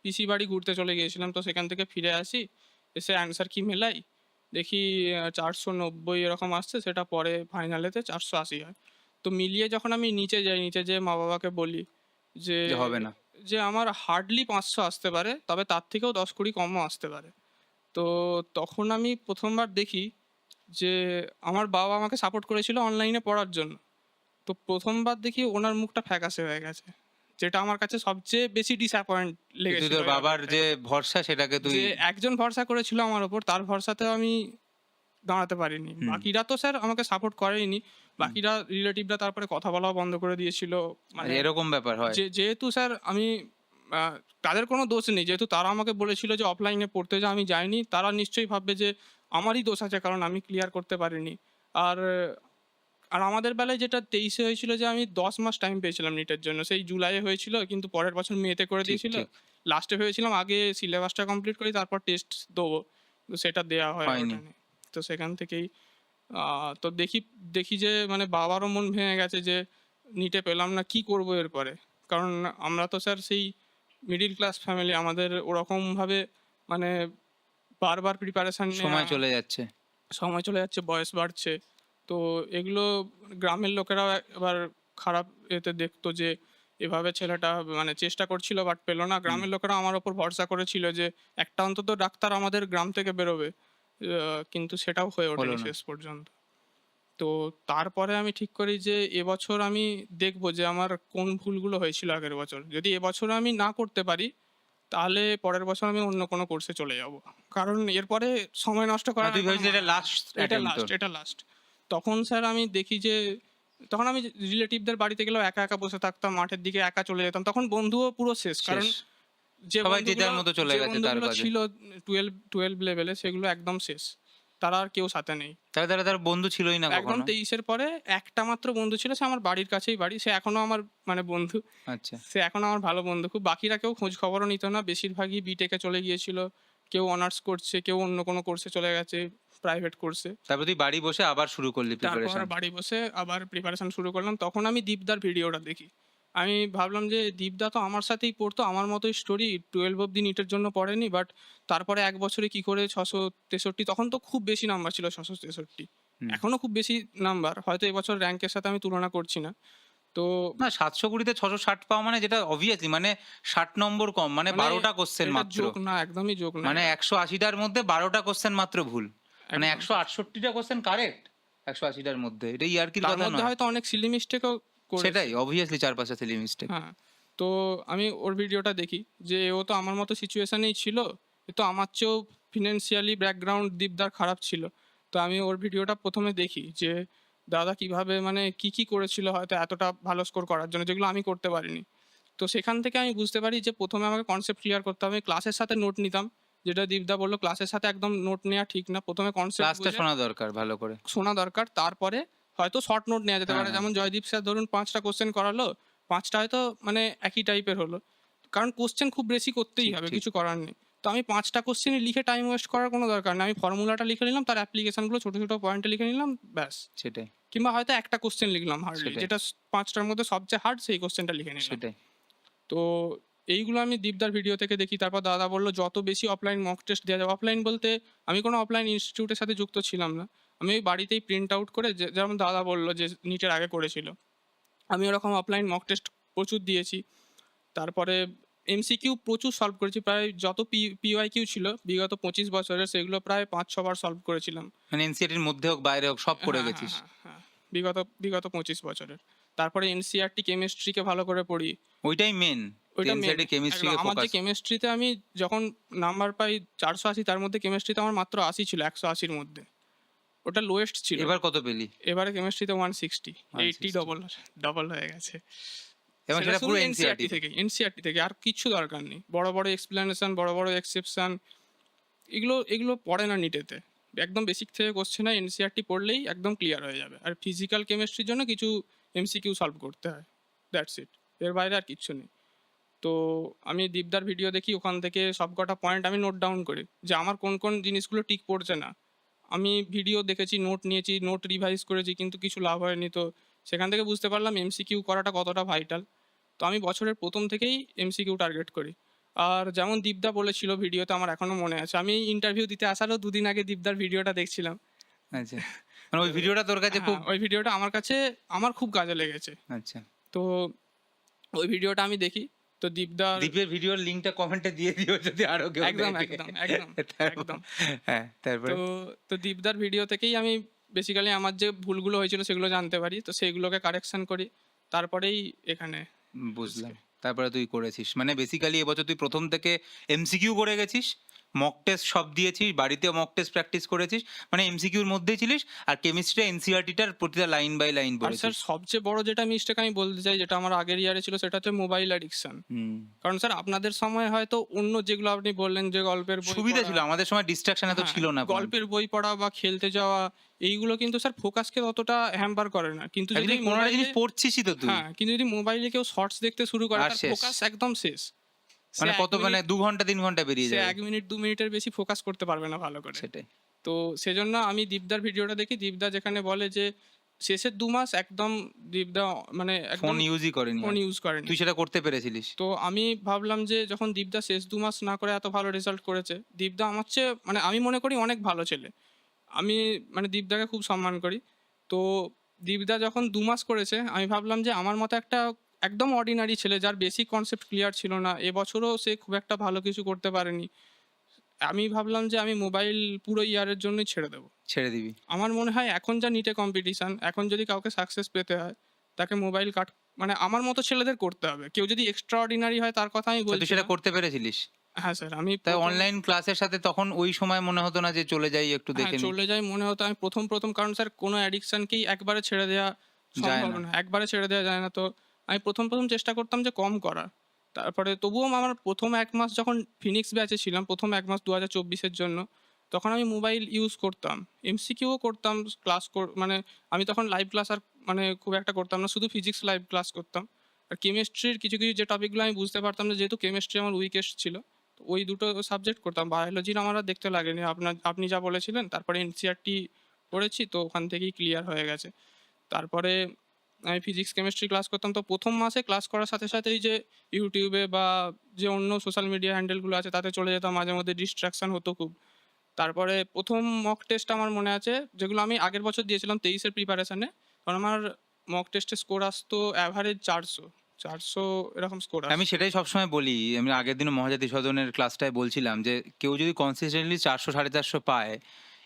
পিসি বাড়ি ঘুরতে চলে গিয়েছিলাম। তো সেখান থেকে ফিরে আসি। এসে অ্যান্সার কি মেলাই। দেখি 490 এরকম আসছে, সেটা পরে ফাইনালেতে 480 হয়। তো মিলিয়ে যখন আমি নিচে যাই, নিচে যেয়ে মা-বাবাকে বলি যে, যে হবে না। আমার হার্ডলি 500 আসতে পারে, তবে তার থেকেও 10-20 কমও আসতে পারে। তো তখন আমি ১ম বার দেখি যে আমার বাবা আমাকে সাপোর্ট করেছিল অনলাইনে পড়ার জন্য। তো ১ম বার দেখি ওনার মুখটা ফ্যাকাশে হয়ে গেছে। যেটা আমার কাছে সবচেয়ে বেশি ডিসঅ্যাপয়েন্ট যে তুই লেগেছিল তোর এই বাবার ব্যাপারটায়। যে ভরসা সেটাকে তুই যে একজন ভরসা করেছিল আমার উপর, তার ভরসাতেও আমি দাঁড়াতে পারিনি। হুম, বাকিরা তো স্যার আমাকে সাপোর্ট করেইনি। হুম। বাকিরা রিলেটিভরা তারপরে কথা বলাও বন্ধ করে দিয়েছিল। আচ্ছা মানে এরকম ব্যাপার হয়। যেহেতু স্যার আমি আ তাদের কোনো দোষ নেই। যেহেতু তারা আমাকে বলেছিল যে অফলাইনে পড়তে যা, আমি যাইনি। তারা নিশ্চয়ই ভাববে যে আমারই দোষ আছে, কারণ আমি ক্লিয়ার করতে পারিনি। আর আমাদের বেলায় যেটা 23 এ হয়েছিল যে আমি 10 মাস টাইম পেয়েছিলাম নিটের জন্য। সেই জুলাইয়ে হয়েছিল, কিন্তু পরের বছর মেতে করে ঠিক, দিয়েছিল। ঠিক। লাস্টে ভেবেছিলাম আগে সিলেবাসটা কমপ্লিট করি, তারপর টেস্ট দেবো। তো সেটা দেয়া হয়ে হয়নি। ওঠেনি। তো সেখান থেকেই আ তো দেখি যে মানে বাবারও মন ভেঙে গেছে যে নিটে পেলাম না, কি করব এরপরে? কারণ আমরা তো স্যার সেই মিডল ক্লাস ফ্যামিলি, আমাদের ওরকমভাবে মানে বারবার প্রিপারেশন নেয়া, সময় চলে যাচ্ছে। সময় চলে যাচ্ছে, বয়স বাড়ছে। তো এগুলো গ্রামের লোকেরাও এবার খারাপ এতে দেখতো যে এভাবে ছেলেটা মানে চেষ্টা করছিল বাট পেল না। হুম, গ্রামের লোকেরা আমার উপর ভরসা করেছিল যে একটা অন্তত ডাক্তার আমাদের গ্রাম থেকে বেরোবে। কিন্তু সেটাও হয়ে হলো ওঠেনি না। শেষ পর্যন্ত। তো তারপরে আমি ঠিক করি যে এবছর আমি দেখব যে আমার কোন ভুলগুলো হয়েছিল আগের বছর। যদি এবছর আমি না করতে পারি, তাহলে পরের বছর আমি অন্য কোনো কোর্সে চলে যাব। কারণ এরপরে সময় নষ্ট না করার আর তুই কোনো ভেবেছিলি মানে এটা নেই। লাস্ট এটা অ্যাটেম্প্ট লাস্ট, তোর। এটা লাস্ট। তখন স্যার আমি দেখি যে তখন আমি রিলেটিভদের বাড়িতে গেলেও একা, একা বসে থাকতাম। মাঠের দিকে একা চলে যেতাম। তখন বন্ধুও পুরো শেষ। কারণ শেষ। সবাই যে যার মতো চলে যে গেছে তার বন্ধুগুলো কাজে। ছিল 12 লেভেলে, সেগুলো একদম শেষ। তারা আর কেউ সাথে নেই। তার বন্ধু ছিলই না একদম কখনো। 23 এর পরে একটা মাত্র বন্ধু ছিল, সে আমার বাড়ির কাছেই বাড়ি। সে এখনো আমার মানে বন্ধু। আচ্ছা। সে এখনো আমার ভালো বন্ধু খুব। বাকিরা কেউ খোঁজ খবরও নিত না। বেশিরভাগই বিটেকে চলে গিয়েছিল। কেউ অনার্স করছে, কেউ অন্য কোনো কোর্সে চলে গেছে, প্রাইভেট কোর্সে। তারপর তুই বাড়ি বসে আবার শুরু করলি তারপর প্রিপারেশন। বাড়ি বসে আবার প্রিপারেশন শুরু করলাম। তখন আমি দীপদার ভিডিওটা দেখি। আমি ভাবলাম যে দীপদা তো আমার সাথেই পড়তো, আমার মতোই স্টোরি। 12 অব্দি নিটের জন্য পড়েনি। বাট তারপরে ১ বছরে কি করে ৬৬৩, তখন তো খুব বেশি নাম্বার ছিল ৬৬৩। হুম। এখনো খুব বেশি নাম্বার। হয়তো এবছর র‍্যাংকের সাথে আমি তুলনা করছি না। তো না ৭২০ তে ৬৬০ পাওয়া মানে যেটা অবভিয়াসলি মানে ৬০ নম্বর কম মানে মানে ১২টা কোয়েশ্চেন এটা মাত্র। জোক না, একদমই জোক না মানে এটা। ১৮০ টার মধ্যে ১২টা কোয়েশ্চেন মাত্র ভুল। মানে একদম। ১৬৮ টা কোয়েশ্চেন কারেক্ট ১৮০ টার মধ্যে। এটা ইয়ার্কির তার কথা মধ্যে নয়। হয়তো অনেক সিলি মিস্টেকও করেছে। সেটাই অবভিয়াসলি ৪-৫ টা সিলি মিস্টেক। হ্যাঁ, তো আমি ওর ভিডিওটা দেখি যে ও তো আমার মতো সিচুয়েশনেই ছিল। এ তো আমার চেয়েও ফিন্যান্সিয়ালি ব্যাকগ্রাউন্ড দীপদার খারাপ ছিল। তো আমি ওর ভিডিওটা ১ম এ দেখি যে দাদা কিভাবে মানে কি করেছিল হয়তো এতটা ভালো স্কোর করার জন্য, যেগুলো আমি করতে পারিনি। তো সেখান থেকে আমি বুঝতে পারি যে ১ম এ আমাকে কনসেপ্ট ক্লিয়ার করতে হবে। ক্লাসের সাথে নোট নিতাম। যেটা দীপদা বলল, ক্লাসের সাথে একদম নোট নেয়া ঠিক না। ১ম এ কনসেপ্ট ক্লাসটা বুঝে শোনা দরকার ভালো করে। শোনা দরকার। তারপরে হয়তো শর্ট নোট নেওয়া যেতে হ্যাঁ, পারে। হ্যাঁ। যেমন জয়দীপ স্যার ধরুন ৫ টা কোয়েশ্চেন করালো। ৫ টা হয়তো মানে একই টাইপের হলো। কারণ কোয়েশ্চেন খুব বেশি করতেই ঠিক, হবে, ঠিক। কিছু করার নেই। তো আমি ৫ টা কোয়েশ্চেনই লিখে টাইম ওয়েস্ট করার কোনো দরকার নেই। আমি ফর্মুলাটা লিখে নিলাম, তার অ্যাপ্লিকেশন গুলো ছোট, ছোট পয়েন্টে লিখে নিলাম, ব্যাস। সেটাই, কিংবা হয়তো একটা কোয়েশ্চেন লিখলাম হার্ডলি, সেটাই, যেটা ৫ টার মধ্যে সবচেয়ে হার্ড, সেই কোয়েশ্চেনটা লিখে নিলাম। সেটাই। তো এইগুলো আমি দীপদার ভিডিও থেকে দেখি। তারপর দাদা বলল যত বেশি অফলাইন মক টেস্ট দেওয়া যাবে। অফলাইন বলতে আমি কোনো অফলাইন ইনস্টিটিউটের সাথে যুক্ত ছিলাম না। আমি ওই বাড়িতেই প্রিন্ট আউট করে, যেমন দাদা বলল যে নিটের আগে করেছিল। আমি ওরকম অফলাইন মক টেস্ট প্রচুর দিয়েছি। তারপরে এমসিকিউ প্রচুর সলভ করেছি। প্রায় যত পিওয়াইকিউ ছিল বিগত ২৫ বছরের, সেগুলো প্রায় ৫-৬ বার সলভ করেছিলাম। মানে এনসিইআরটির মধ্যে হোক বাইরে হোক সব করে হ্যাঁ, হ্যাঁ, গেছিস। হ্যাঁ, হ্যাঁ। বিগত ২৫ বছরের। তারপরে এনসিইআরটি কেমিস্ট্রিকে ভালো করে পড়ি। ওইটাই মেন। ওইটা মেন। এনসিইআরটি একদম কেমিস্ট্রিকে আমার যে ফোকাস। কেমিস্ট্রিতে আমি যখন নাম্বার পাই ৪৮০, তার মধ্যে কেমিস্ট্রিতে আমার মাত্র ৮০ ছিল ১৮০ র মধ্যে। ওটা লোয়েস্ট ছিল। এবার কত পেলি? এবারে কেমিস্ট্রিতে 160, 80 160 ডবল হয়ে গেছে। এবং সেটা সেটা শুধু পুরো এনসিইআরটি এনসিইআরটি। থেকেই, এনসিইআরটি থেকে আর কিচ্ছু দরকার নেই। বড়, বড় এক্সপ্লেনেশন, বড়, বড় এক্সেপশন, এগুলো পড়ে না নিটেতে। একদম বেসিক থেকে কোশ্চেন হয়, এনসিইআরটি পড়লেই একদম ক্লিয়ার হয়ে যাবে। আর ফিজিক্যাল কেমিস্ট্রির জন্য কিছু এমসিকিউ সলভ করতে হয়। That's it. এর বাইরে আর কিচ্ছু নেই। তো আমি দীপদার ভিডিও দেখি, ওখান থেকে সবকটা পয়েন্ট আমি নোট ডাউন করি যে আমার কোন কোন জিনিসগুলো ঠিক পড়ছে না। আমি ভিডিও দেখেছি, নোট নিয়েছি, নোট রিভাইজ করেছি, কিন্তু কিছু লাভ হয়নি। তো সেখান থেকে বুঝতে পারলাম এমসিকিউ করাটা কতটা ভাইটাল। তো আমি বছরের ১ম থেকেই এমসিকিউ টার্গেট করি। আর যেমন দীপদা বলেছিল ভিডিওতে, আমার এখনো মনে আছে, আমি ইন্টারভিউ দিতে আসারও ২ দিন আগে দীপদার ভিডিওটা দেখছিলাম। আচ্ছা। মানে ওই তো ভিডিওটা তোর কাছে খুব হ্যাঁ, ওই ভিডিওটা আমার খুব কাজে লেগেছে। আচ্ছা। তো ওই ভিডিওটা আমি দেখি। তো দীপদার দীপের ভিডিওর লিঙ্কটা কমেন্টে দিয়ে দিও যদি আরো কেউ একদম, দেখে। একদম, তারপর একদম। হ্যাঁ, তারপরে? তো তো দীপদার ভিডিও থেকেই আমি বেসিক্যালি আমার যে ভুলগুলো হয়েছিল সেগুলো জানতে পারি। তো সেগুলোকে কারেকশন করি। তারপরেই এখানে বুঝলাম। তারপরে তুই করেছিস। মানে বেসিক্যালি এবছর তুই ১ম থেকে এমসিকিউ করে গেছিস। মক টেস্ট সব দিয়েছিস। বাড়িতেও মক টেস্ট প্র্যাকটিস করেছিস। মানে এমসিকিউর মধ্যেই ছিলিস। আর কেমিস্ট্রি এনসিইআরটিটার প্রতিটা লাইন বাই লাইন আর স্যার পড়েছিস। সবচেয়ে বড় যেটা মিস্টেক আমি বলতে চাই, যেটা আমার আগের ইয়ারে ছিল, সেটা হচ্ছে মোবাইল অ্যাডিকশন। হুম। কারণ স্যার আপনাদের সময় হয়তো অন্য যেগুলো আপনি বললেন যে গল্পের বই সুবিধা পড়া, ছিল। আমাদের সময় ডিস্ট্রাকশন এত হ্যাঁ, ছিল না কোনো। গল্পের বই পড়া বা খেলতে যাওয়া, এইগুলো কিন্তু স্যার ফোকাসকে অতটা হ্যাম্পার করে না। কিন্তু যদি অ্যাকচুয়ালি কোনো একটা জিনিস মোবাইলে, পড়ছিসই তো তুই। হ্যাঁ, কিন্তু যদি মোবাইলে কেউ শর্টস দেখতে শুরু করে, আর তার শেষ। ফোকাস একদম শেষ। সে মানে ১ কত মানে মিনিট ২ ঘন্টা ৩ ঘন্টা বেরিয়ে সে যাবে। ১ মিনিট ২ মিনিটের বেশি ফোকাস করতে পারবে না ভালো করে। সেটাই। তো সেজন্য আমি দীপদার ভিডিওটা দেখি। দীপদা যেখানে বলে যে শেষের ২ মাস একদম দীপদা মানে ফোন একদম ইউজই করেনি ফোন আর। ইউজ করেনি। তুই সেটা করতে পেরেছিলিস। তো আমি ভাবলাম যে যখন দীপদা শেষ ২ মাস না করে এত ভালো রেজাল্ট করেছে, দীপদা আমার চেয়ে মানে আমি মনে করি অনেক ভালো ছেলে। আমি মানে দীপদাকে খুব সম্মান করি। তো দীপদা যখন ২ মাস করেছে, আমি ভাবলাম যে আমার মতো একটা একদম অর্ডিনারি ছেলে, যার বেসিক কনসেপ্ট ক্লিয়ার ছিল না, এবছরও সে খুব একটা ভালো কিছু করতে পারেনি। আমি ভাবলাম যে আমি মোবাইল পুরো ইয়ারের জন্যই ছেড়ে দেব। ছেড়ে দিবি। আমার মনে হয় এখন যা নিটে কম্পিটিশন, এখন যদি কাউকে সাকসেস পেতে হয়, তাকে মোবাইল মানে আমার মতো ছেলেদের করতে হবে। কেউ যদি এক্সট্রা অর্ডিনারি হয় তার কথা আমি তা তুই বলছি সেটা না। করতে পেরেছিলিস? হ্যাঁ, স্যার আমি তাই ১ম, অনলাইন ক্লাসের সাথে তখন ওই সময় মনে হতো না যে চলে যাই একটু হ্যাঁ, দেখে নিই? চলে যাই মনে হতো। আমি ১ম কারণ স্যার কোনো অ্যাডিকশনকেই একবারে ছেড়ে দেওয়া যায় সম্ভব না। না। একবারে ছেড়ে দেওয়া যায় না। তো আমি ১ম চেষ্টা করতাম যে কম করার। তারপরে তবুও আমার ১ম ১ মাস যখন ফিনিক্স ব্যাচে ছিলাম, ১ম ১ মাস ২০২৪ এর জন্য, তখন আমি মোবাইল ইউজ করতাম। এমসিকিউও করতাম, ক্লাস মানে আমি তখন লাইভ ক্লাস আর মানে খুব একটা করতাম না। শুধু ফিজিক্স লাইভ ক্লাস করতাম। আর কেমিস্ট্রির কিছু যে টপিকগুলো আমি বুঝতে পারতাম না, যেহেতু কেমিস্ট্রি আমার উইকেস্ট ছিল, তো ওই দুটো সাবজেক্ট করতাম। বায়োলজির আমার আর দেখতে লাগেনি। আপনি যা বলেছিলেন, তারপরে এনসিইআরটি পড়েছি, তো ওখান থেকেই ক্লিয়ার হয়ে গেছে। তারপরে আমি ফিজিক্স, কেমিস্ট্রি ক্লাস করতাম। তো ১ম মাসে ক্লাস করার সাথে সাথেই যে ইউটিউবে বা যে অন্য সোশ্যাল মিডিয়া হ্যান্ডেলগুলো আছে তাতে চলে যেতাম, মাঝে মধ্যে ডিস্ট্রাকশন হতো খুব। তারপরে ১ম মক টেস্ট আমার মনে আছে, যেগুলো আমি আগের বছর দিয়েছিলাম ২৩ এর প্রিপারেশনে। তখন আমার মক টেস্টের স্কোর আসতো এভারেজ ৪০০ এরকম স্কোর আমি আসতো। সেটাই সবসময় বলি। আমি আগের দিনও মহাজাতি সদনের ক্লাসটায় বলছিলাম যে কেউ যদি কনসিস্টেন্টলি ৪০০ ৪৫০ পায়,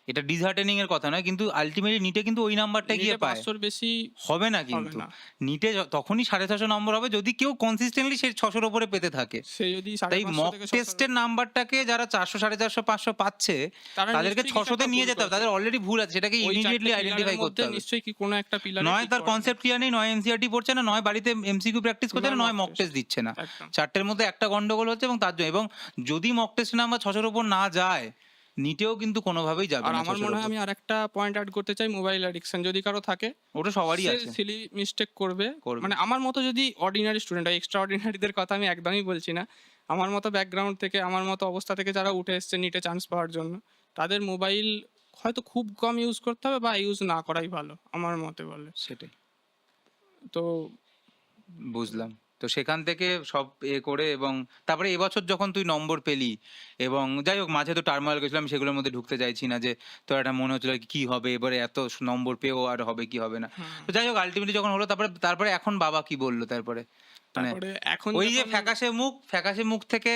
এটা ডিসহার্টেনিং এর কথা নয়, কিন্তু আল্টিমেটলি নিটে কিন্তু ওই নাম্বারটা গিয়ে নিটে পায়। ৫০০ র বেশি হবে না হবে কিন্তু। না। নিটে তখনই ৬৫০ নম্বর হবে যদি কেউ কনসিস্টেন্টলি সে ৬০০ র উপরে পেতে থাকে। সে যদি তাই ৫৫০ মক থেকে ৬০০, টেস্টের নাম্বারটাকে যারা ৪০০ ৪৫০ ৫০০ পাচ্ছে তারা তাদেরকে নিশ্চয়ই কিছু ৬০০ তে একটা নিয়ে ভুল যেতে হবে। করছে। তাদের অলরেডি ভুল আছে, সেটাকে ওই 4টে ইমিডিয়েটলি পিলারের আইডেন্টিফাই করতে মধ্যে হবে। নিশ্চয়ই কি কোনো একটা পিলারে নয় ঠিক তার করেনি। কনসেপ্ট ক্লিয়ার নেই, নয় এনসিইআরটি পড়ছে না, নয় বাড়িতে এমসিকিউ প্র্যাকটিস করছে না, নয় নয় mock মক test। টেস্ট দিচ্ছে না। একদম। ৪টের মধ্যে একটা গন্ডগোল হচ্ছে এবং তার জন্য, এবং যদি মক টেস্ট নাম্বার ৬০০ র উপর না যায়, নিটেও কিন্তু কোনোভাবেই যাবে আর না আমার ৬০০ র মনে হয় উপর। আমি আরেকটা পয়েন্ট এড করতে চাই, মোবাইল অ্যাডিকশন যদি কারো থাকে, ওটা সবারই সে আছে। সিলি মিস্টেক করবে। করবে। মানে আমার মতো যদি অর্ডিনারি স্টুডেন্ট হয়, এক্সট্রা অর্ডিনারিদের কথা আমি একদমই বলছি না। আমার মতো ব্যাকগ্রাউন্ড থেকে, আমার মতো অবস্থা থেকে যারা উঠে এসছে নিটে চান্স পাওয়ার জন্য, তাদের মোবাইল হয়তো খুব কম ইউজ করতে হবে বা ইউজ না করাই ভালো আমার মতে বলে। সেটাই। তো বুঝলাম। তো সেখান থেকে সব করে এবং তারপরে এবছর যখন তুই নম্বর পেলি এবং যাই হোক মাঝে তো টার্মোইল গেছিল, আমি সেগুলোর মধ্যে ঢুকতে চাইছি না, যে তোর একটা মনে হচ্ছিল কি হবে এবারে, এত নম্বর পেয়েও আর হবে কি হবে না। হুম, তো যাই হোক আল্টিমেটলি যখন হলো, তারপরে এখন বাবা কি বললো তারপরে? মানে তারপরে এখন ওই যে যখন ফ্যাকাশে মুখ থেকে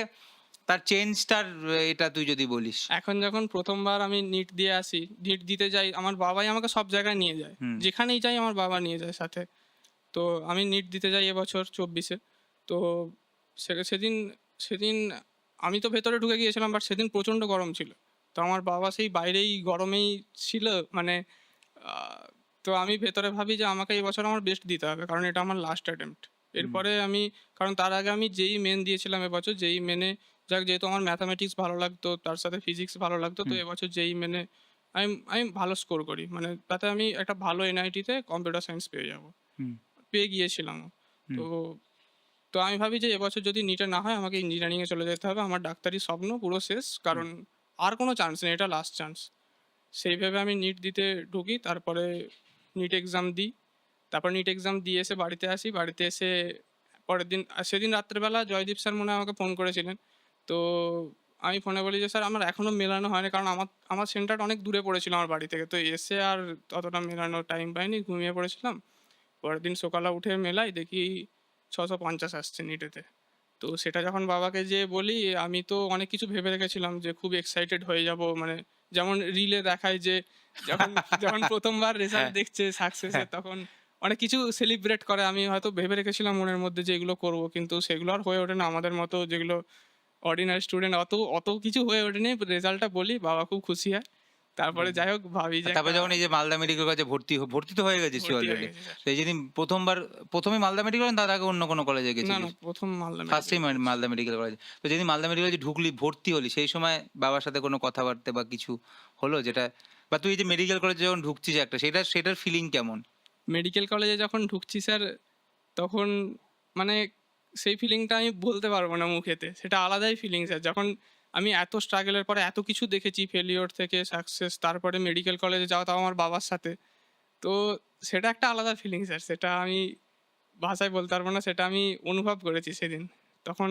তার চেঞ্জটার এটা তুই যদি বলিস। এখন যখন ১ম বার আমি নিট দিয়ে আসি, নিট দিতে যাই, আমার বাবাই আমাকে সব জায়গায় নিয়ে যায়। হুম। যেখানেই যাই আমার বাবা নিয়ে যায় সাথে। তো আমি নিট দিতে যাই এবছর ২৪ এ। তো সেদিন সেদিন আমি তো ভেতরে ঢুকে গিয়েছিলাম, বাট সেদিন প্রচণ্ড গরম ছিল। তো আমার বাবা সেই বাইরেই গরমেই ছিল, মানে আ তো আমি ভেতরে ভাবি যে আমাকে এই বছর আমার বেস্ট দিতে হবে। কারণ এটা আমার লাস্ট অ্যাটেম্প্ট। হুম। এরপরে আমি, কারণ তার আগে আমি যেই মেন দিয়েছিলাম এবছর, যেই মেনে যেহেতু আমার ম্যাথামেটিক্স ভালো লাগতো, তার সাথে ফিজিক্স ভালো লাগতো। তো হুম। এবছর যেই মেনে আমি আমি ভালো স্কোর করি। মানে তাতে আমি একটা ভালো এনআইটিতে কম্পিউটার সায়েন্স পেয়ে যাবো। হুম। পেয়ে গিয়েছিলামও। হুম। তো তো আমি ভাবি যে এবছর যদি নিটে না হয়, আমাকে ইঞ্জিনিয়ারিংয়ে চলে যেতে হবে। আমার ডাক্তারি স্বপ্ন পুরো শেষ। হুম। কারণ আর কোনো চান্স নেই, এটা লাস্ট চান্স। সেই ভেবে আমি নিট দিতে ঢুকি। তারপরে নিট এক্সাম দিই। তারপর নিট এক্সাম দিয়ে এসে বাড়িতে আসি। বাড়িতে এসে পরের দিন, সেদিন রাত্রেবেলা জয়দীপ স্যার মনে হয় আমাকে ফোন করেছিলেন তো আমি ফোনে বলি যে, "স্যার আমার এখনো মেলানো হয়নি।" কারণ আমার সেন্টারটা অনেক দূরে পড়েছিল আমার বাড়ি থেকে। তো এসে আর অতটা মেলানোর টাইম পাইনি, ঘুমিয়ে পড়েছিলাম। পরের দিন সকালে উঠে মেলাই, দেখি ৬৫০ আসছে নিটেতে। তো সেটা যখন বাবাকে যেয়ে বলি, আমি তো অনেক কিছু ভেবে রেখেছিলাম যে খুব এক্সাইটেড হয়ে যাবো। মানে যেমন রিলে দেখায় যে যখন যখন ১ম বার রেজাল্ট হ্যাঁ, দেখছে সাকসেসের, হ্যাঁ। তখন অনেক কিছু সেলিব্রেট করে। আমি হয়তো ভেবে রেখেছিলাম মনের মধ্যে যে এগুলো করব। কিন্তু সেগুলো আর হয়ে ওঠে না। আমাদের মতো যেগুলো অর্ডিনারি স্টুডেন্ট অত কিছু হয়ে ওঠেনি। রেজাল্টটা বলি, বাবা খুব খুশি হয়। তারপরে যাই হোক ভাবি আর যে তারপরে একটা যখন এই যে মালদা মেডিকেল কলেজে ভর্তি তো হয়ে গেছিস তুই ভর্তি হয়ে অলরেডি। গেছি স্যার। তো এই যেদিন ১ম বার ১ম এই মালদা মেডিকেল কলেজ, তার আগে অন্য কোনো কলেজে না, না, গেছিলিস? ১ম Malda first medical time college. Malda medical কলেজে। তো যেদিন মালদা মেডিকেল কলেজে ঢুকলি, ভর্তি হলি, সেই সময় বাবার সাথে কোনো কথাবার্তা বা কিছু হলো যেটা, বা তুই এই যে মেডিকেল কলেজে যখন ঢুকছিস একটা, সেটার ফিলিং কেমন? মেডিকেল কলেজে যখন ঢুকছি স্যার, তখন মানে সেই ফিলিংটা আমি বলতে পারবো না মুখেতে। সেটা আলাদাই ফিলিং স্যার। যখন আমি এত স্ট্রাগলের পরে এত কিছু দেখেছি, ফেলিওর থেকে সাকসেস, তারপরে মেডিকেল কলেজে যাওয়া, তাও আমার বাবার সাথে। তো সেটা একটা আলাদা ফিলিং স্যার। সেটা আমি ভাষায় বলতে পারবো না। সেটা আমি অনুভব করেছি সেদিন। তখন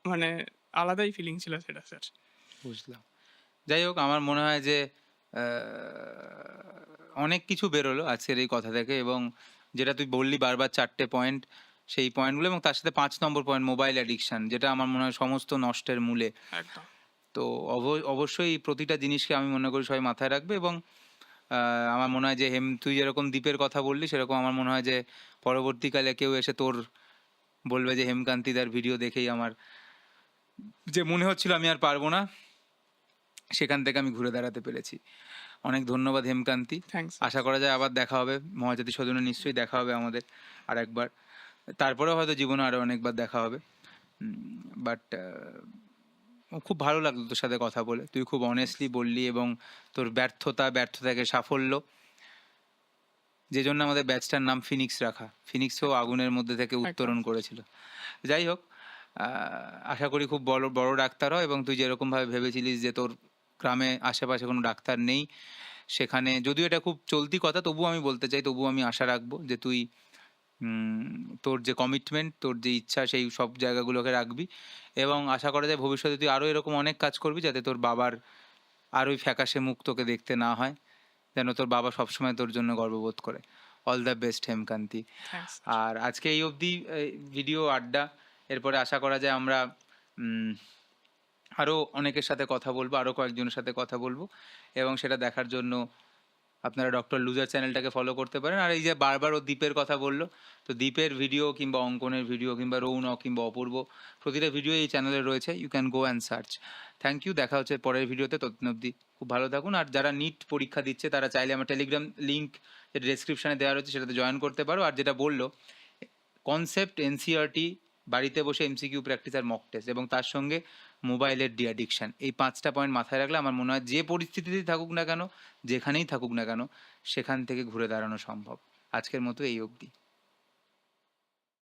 মানে আলাদাই ফিলিং ছিল সেটা স্যার। বুঝলাম। যাই হোক, আমার মনে হয় যে আ অনেক কিছু বেরোলো আজকের এই কথা থেকে, এবং যেটা তুই বললি বারবার ৪ টে পয়েন্ট, সেই পয়েন্টগুলো, এবং তার সাথে ৫ নম্বর পয়েন্ট মোবাইল অ্যাডিকশন, যেটা আমার মনে হয় সমস্ত নষ্টের মূলে। একদম। তো অবশ্যই প্রতিটা জিনিসকে আমি মনে করি সবাই মাথায় রাখবে, এবং আ আমার মনে হয় যে তুই যেরকম দ্বীপের কথা বললি, সেরকম আমার মনে হয় যে পরবর্তীকালে কেউ এসে তোর বলবে যে হেমকান্তিদার ভিডিও দেখেই আমার যে মনে হচ্ছিল আমি আর পারব না, সেখান থেকে আমি ঘুরে দাঁড়াতে পেরেছি। অনেক ধন্যবাদ হেমকান্তি। Thanks sir. আশা করা যায় আবার দেখা হবে। মহাজাতি সদনে নিশ্চয়ই দেখা হবে আমাদের আরেকবার। তারপরেও হয়তো জীবনে আরো অনেকবার দেখা হবে। বাট খুব ভালো লাগলো তোর সাথে কথা বলে। তুই খুব থ্যাংকস। অনেস্টলি বললি, এবং তোর ব্যর্থতা থেকে সাফল্য, যেজন্য আমাদের ব্যাচটার নাম ফিনিক্স রাখা। ফিনিক্সও একদম, আগুনের মধ্যে থেকে একদম উত্তরণ স্যার। করেছিল। যাই হোক, আ আশা করি খুব বড় ডাক্তার হ, এবং তুই যেরকমভাবে ভেবেছিলিস যে তোর গ্রামে আশেপাশে কোনো ডাক্তার নেই, সেখানে যদিও এটা খুব চলতি কথা, তবুও আমি বলতে চাই, তবুও আমি আশা রাখবো যে তুই তোর যে কমিটমেন্ট, তোর যে ইচ্ছা, সেই সব জায়গাগুলোকে রাখবি, এবং আশা করা যায় ভবিষ্যতে তুই আরো এরকম অনেক কাজ করবি, যাতে তোর বাবার আর ওই ফ্যাকাশে মুখ তোকে দেখতে না হয়। যেন তোর বাবা সবসময় তোর জন্য গর্ববোধ করে। All the best Hemkanti. Thanks sir. আর আজকে এই অবধি ভিডিও আড্ডা। এরপরে আশা করা যায় আমরা উম আরো অনেকের সাথে কথা বলবো, আরো কয়েকজনের সাথে কথা বলবো, এবং সেটা দেখার জন্য আপনারা ডক্টর লুজার চ্যানেলটাকে ফলো করতে পারেন। আর এই যে বারবার ও দ্বীপের কথা বললো, তো দ্বীপের ভিডিও কিংবা অঙ্কনের ভিডিও কিংবা রৌনক কিংবা অপূর্ব, প্রতিটা ভিডিও এই চ্যানেলে রয়েছে। You can go and search. Thank you. দেখা হচ্ছে পরের ভিডিওতে। ততদিন অবধি খুব ভালো থাকুন। আর যারা নিট পরীক্ষা দিচ্ছে, তারা চাইলে আমার টেলিগ্রাম লিঙ্ক যেটা ডেসক্রিপশনে দেওয়া রয়েছে, সেটাতে জয়েন করতে পারো। আর যেটা বললো, কনসেপ্ট এনসিইআরটি, বাড়িতে বসে এমসিকিউ প্র্যাকটিস আর মক টেস্ট, এবং তার সঙ্গে মোবাইলের ডি অ্যাডিকশন, এই ৫টা পয়েন্ট মাথায় রাখলে আমার মনে হয় যে পরিস্থিতিতেই থাকুক না কেন, যেখানেই থাকুক না কেন, সেখান থেকে ঘুরে দাঁড়ানো সম্ভব। আজকের মতো এই অবধি।